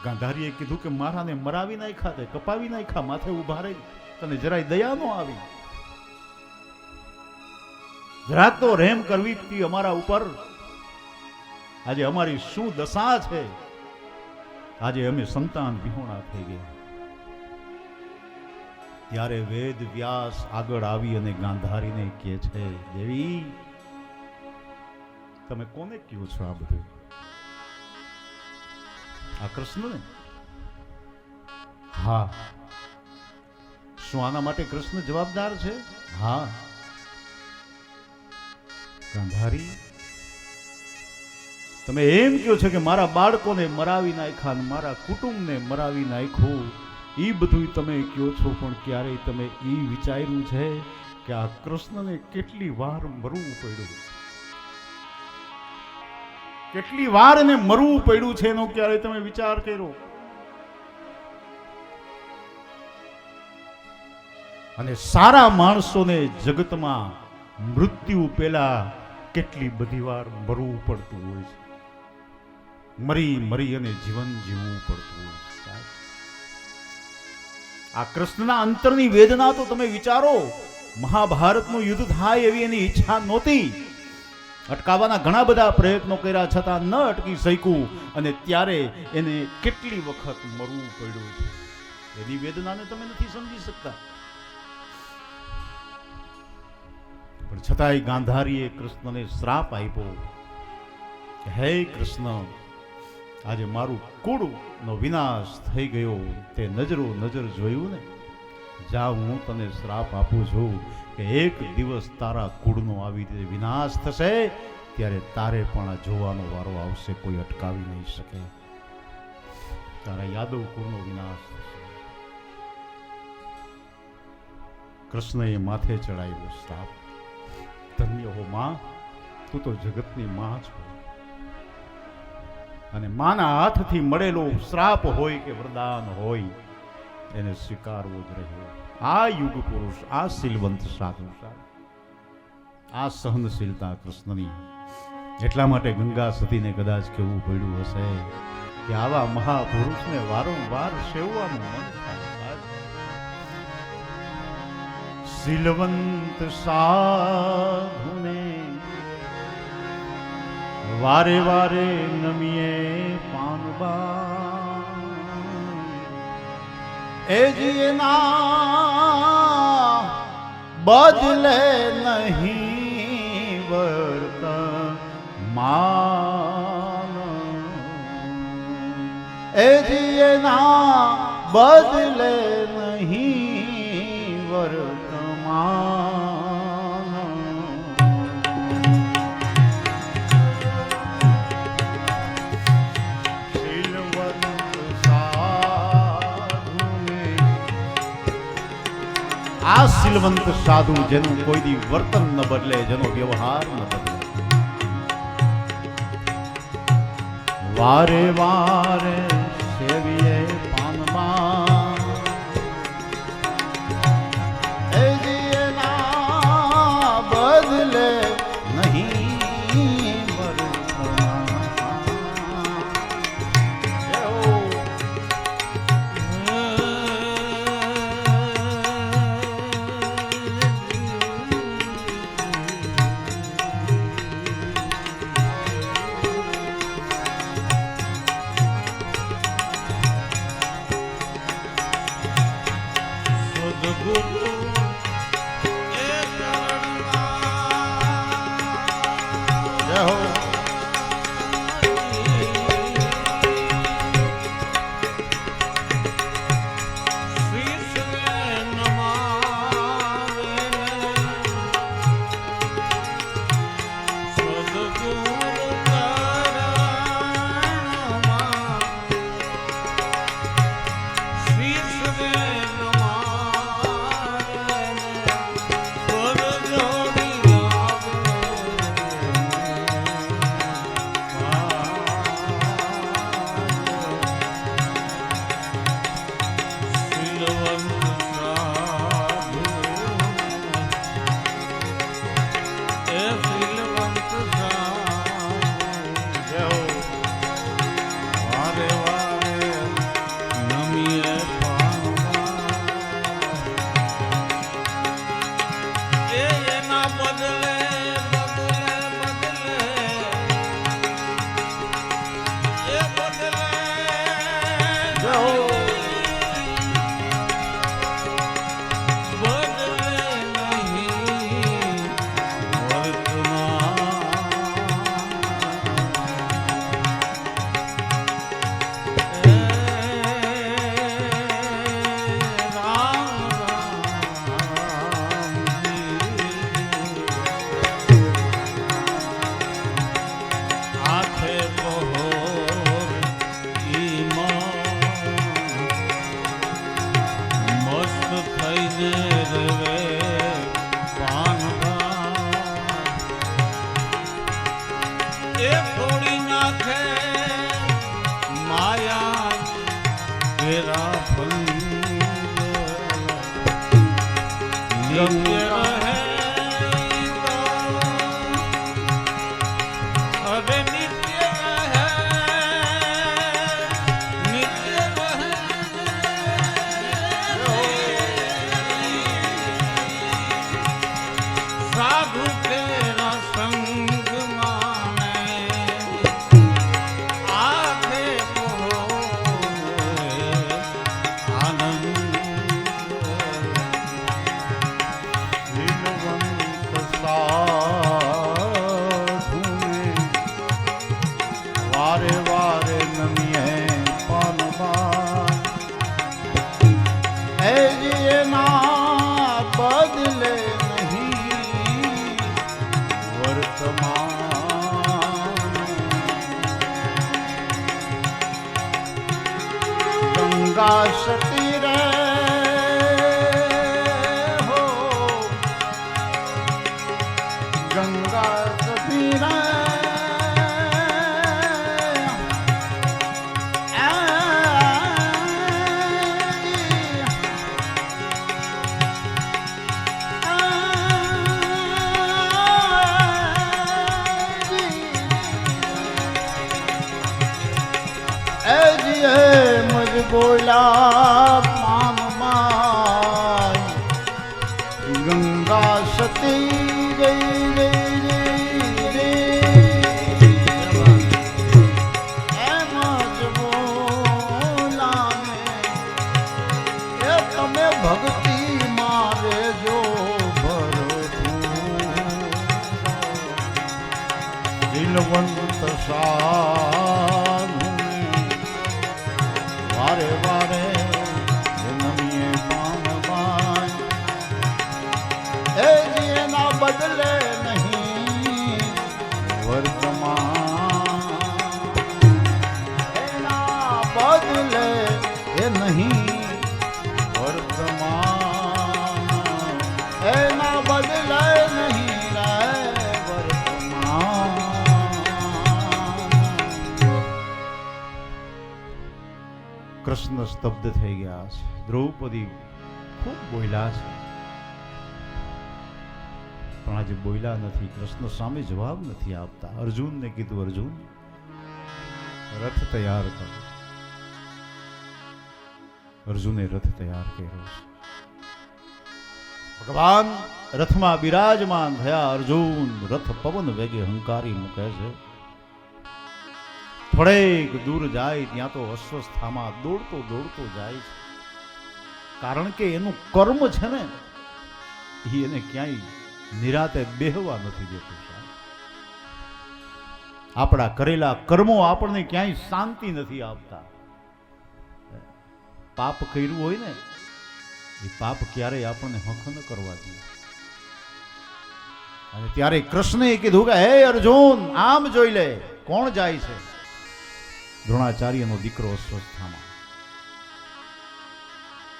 ગાંધારીએ કીધું કે મારાને મરાવી નાખ્યા, તે કપાવી નાખ્યા, માથે ઉભા રહી, તને જરાય દયા ન આવી, જરાક તો રહેમ કરવી હતી અમારા ઉપર. આજે અમારી શું દશા છે, આજે અમે સંતાન વિહોણા થઈ ગયા. ત્યારે વેદ વ્યાસ આગળ આવી અને ગાંધારીને કહે છે, દેવી, તમે કોને કહો છો આ બધું? આ કૃષ્ણને? હા. શું આના માટે કૃષ્ણ જવાબદાર છે? હા. ગાંધારી, તમે એમ કહો છો કે મારા બાળકોને મરાવી નાખ્યા, મારા કુટુંબને મરાવી નાખ્યું, એ બધું તમે કહો છો, પણ ક્યારેય તમે એ વિચાર્યું છે કે આ કૃષ્ણને કેટલી વાર મરવું પડ્યું, કેટલી વાર એને મરવું પડ્યું છે એનો ક્યારેય તમે વિચાર કર્યો? અને સારા માણસોને જગતમાં મૃત્યુ પહેલા કેટલી બધી વાર મરવું પડતું હોય છે, મરી મરી અને જીવન જીવવું પડતું હોય છે. આ કૃષ્ણના અંતરની વેદના તો તમે વિચારો. મહાભારતનું યુદ્ધ થાય એવી એની ઈચ્છા નહોતી, અટકાવવાના ઘણા બધા પ્રયત્નો કર્યા, છતાં ન અટકી શક્યું, અને ત્યારે એને કેટલી વખત મરવું પડ્યું છે. એની વેદનાને તમે નથી સમજી શકતા. પણ છતાંય ગાંધારીએ કૃષ્ણને શ્રાપ આપ્યો કે હે કૃષ્ણ, આજે મારું કુળનો વિનાશ થઈ ગયો, તે નજરો નજર જોયું ને, જા હું તને શ્રાપ આપું છું કે એક દિવસ તારા કુળનો આવી રીતે વિનાશ થશે, ત્યારે તારે પણ આ જોવાનો વારો આવશે, કોઈ અટકાવી નહીં શકે. તારા યાદવ કુળનો વિનાશ થશે. કૃષ્ણએ માથે ચડાવ્યો શ્રાપ. ધન્ય હો માં, તું તો જગતની માં છો, અને માના હાથથી મળેલો શ્રાપ હોય કે વરદાન હોય, એને સ્વીકારવો જ રહ્યો. આ યુગ પુરુષ, આ શીલવંત સાધુ, આ સહનશીલતા કૃષ્ણની. એટલા માટે ગંગા સતીને કદાચ કહેવું પડ્યું હશે કે આવા મહાપુરુષને વારંવાર સેવવાનું મન થાય. શીલવંત સાધુને વારે વારે નમીએ પાનબા, એ જીના બદલે નહીં વર્તમાન, એ જીના બદલે નહીં વર્તમાન. શીલવંત સાધુ જેનું કોઈ દી વર્તન ન બદલે, જેનો વ્યવહાર ન બદલે. વારે વારે સેવીએ પાનમાં એના બદલે નહીં ગંગા સતી રે હો, ગંગા સતી રે બોલા પાનમાં ગંગા સતી ગઈ એમ જ બોલાને એ તમે ભક્તિ મારે જો ભરપૂર દિલવંત સાધુ વારે વારે નમીએ પાનમાં એ એના બદલે નહીં વર્તમાન, એના બદલે એ નહીં વર્તમાન. સ્તબ્ધ થઈ ગયા છે. દ્રૌપદી ખૂબ બોલ્યા છે, પણ આજે બોલ્યા નથી. કૃષ્ણ સામે જવાબ નથી આપતા. અર્જુનને કીધું, અર્જુન રથ તૈયાર કરો. અર્જુને રથ તૈયાર કર્યો છે. ભગવાન રથમાં બિરાજમાન થયા. અર્જુન રથ પવન વેગે હંકારી મૂકે છે. થોડેક દૂર જાય ત્યાં તો અસ્વસ્થામાં દોડતો દોડતો જાય છે. કારણ કે એનું કર્મ છે ને, એ એને ક્યાંય નિરાતે બેહવા નથી દેતું. આપણા કરેલા કર્મો આપણને ક્યાંય શાંતિ નથી આપતા. પાપ કર્યું હોય ને, એ પાપ ક્યારેય આપણને હક ન કરવા જોઈએ. અને ત્યારે કૃષ્ણે કીધું કે હે અર્જુન, આમ જોઈ લે કોણ જાય છે. દ્રોણાચાર્યનો દીકરો અસ્વસ્થામાં.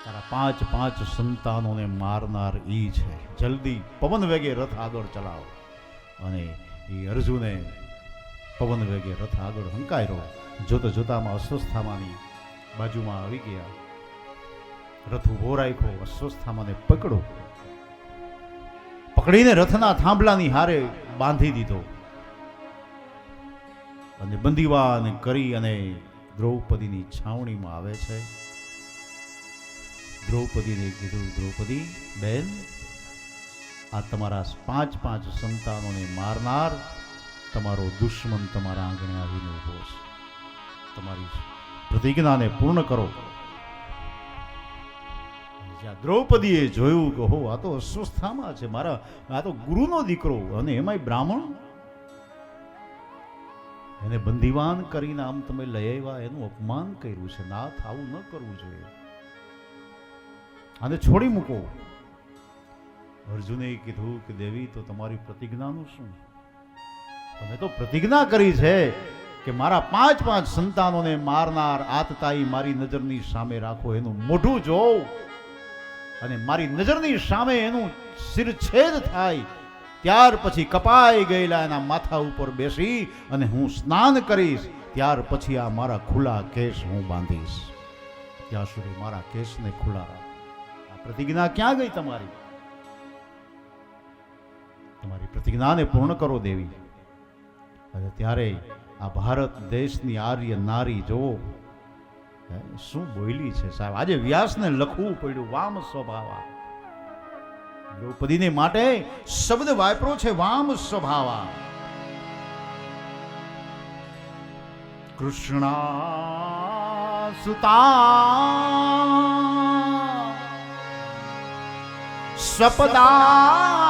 તારા 5 સંતાનોને મારનાર ઈ છે. જલ્દી પવન વેગે રથ આગળ ચલાવો. અને એ અર્જુને પવન વેગે રથ આગળ હંકાર્યો. જોતા જોતામાં અસ્વસ્થામાની બાજુમાં આવી ગયા. રથ ઉભો રાખ્યો. અસ્વસ્થામાને પકડો. પકડીને રથના થાંભલાની હારે બાંધી દીધો. અને બંદીવાન કરી અને દ્રૌપદીની છાવણીમાં આવે છે. દ્રૌપદીને કીધું, દ્રૌપદી બેન, આ તમારા 5 સંતાનોને મારનાર તમારો દુશ્મન તમારા આંગણે આવીને ઉભો છે. તમારી પ્રતિજ્ઞાને પૂર્ણ કરો. જ્યાં દ્રૌપદીએ જોયું કે હો, આ તો અસ્વસ્થામાં છે, મારા આ તો ગુરુનો દીકરો, અને એમાંય બ્રાહ્મણ, એને બંદીવાન કરીને આમ તમે લઈ આવ્યા, એનું અપમાન કર્યું છે. નાથ, આવું ન કરવું જોઈએ, આને છોડી મૂકો. અર્જુને કીધું કે દેવી, તો તમારી પ્રતિજ્ઞાનું શું? તમે તો પ્રતિજ્ઞા કરી છે કે મારા 5 સંતાનોને મારનાર આતતાઈ મારી નજરની સામે રાખો, એનું મોઢું જોઉં અને મારી નજરની સામે એનું શિરછેદ થાય, ત્યાર પછી કપાઈ ગયેલા એના માથા ઉપર બેસી અને હું સ્નાન કરીશ. ત્યાર પછી આ મારા ખુલ્લા કેસ હું બાંધીશ. ત્યાં સુધી મારા કેસને ખુલ્લા રાખ. આ પ્રતિજ્ઞા ક્યાં ગઈ તમારી? તમારી પ્રતિજ્ઞાને પૂર્ણ કરો દેવી. અને ત્યારે આ ભારત દેશની આર્ય નારી જોવો શું બોલી છે સાહેબ. આજે વ્યાસને લખવું પડ્યું વામ સ્વભાવા. દ્રૌપદીને માટે શબ્દ વાપરો છે વામ સ્વભાવા. કૃષ્ણા સુતા સ્વપદાં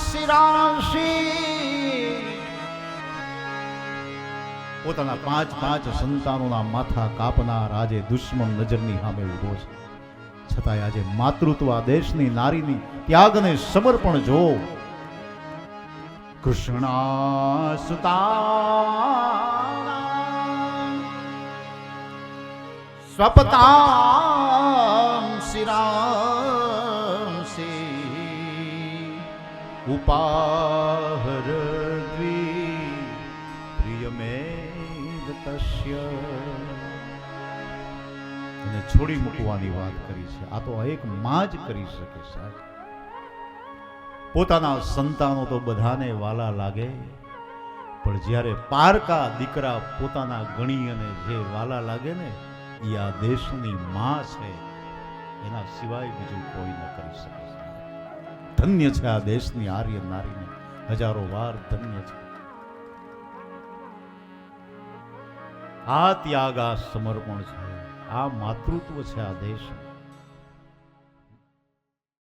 શિરાંશી. પોતાના 5 સંતાનોના માથા કાપનાર આજે દુશ્મન નજરની સામે ઉભો છે. છતાંય આજે માતૃત્વ આ દેશની નારીની ત્યાગને સમર્પણ જો. કૃષ્ણા સુતા સ્વપતાં શિરાંસી ઉપાહર એને છોડી મૂકવાની વાત કરી છે. આ તો એક માં જ કરી શકે સાહેબ. પોતાના સંતાનો તો બધાને વાલા લાગે, પણ જ્યારે પારકા દીકરા પોતાના ગણી અને જે વાલા લાગે ને, એ આ દેશની માં છે. એના સિવાય બીજું કોઈ ન કરી શકે. ધન્ય છે આ દેશની આર્ય નારીને, હજારો વાર ધન્ય છે. આ ત્યાગ, આ સમર્પણ છે, આ માતૃત્વ છે આ દેશ.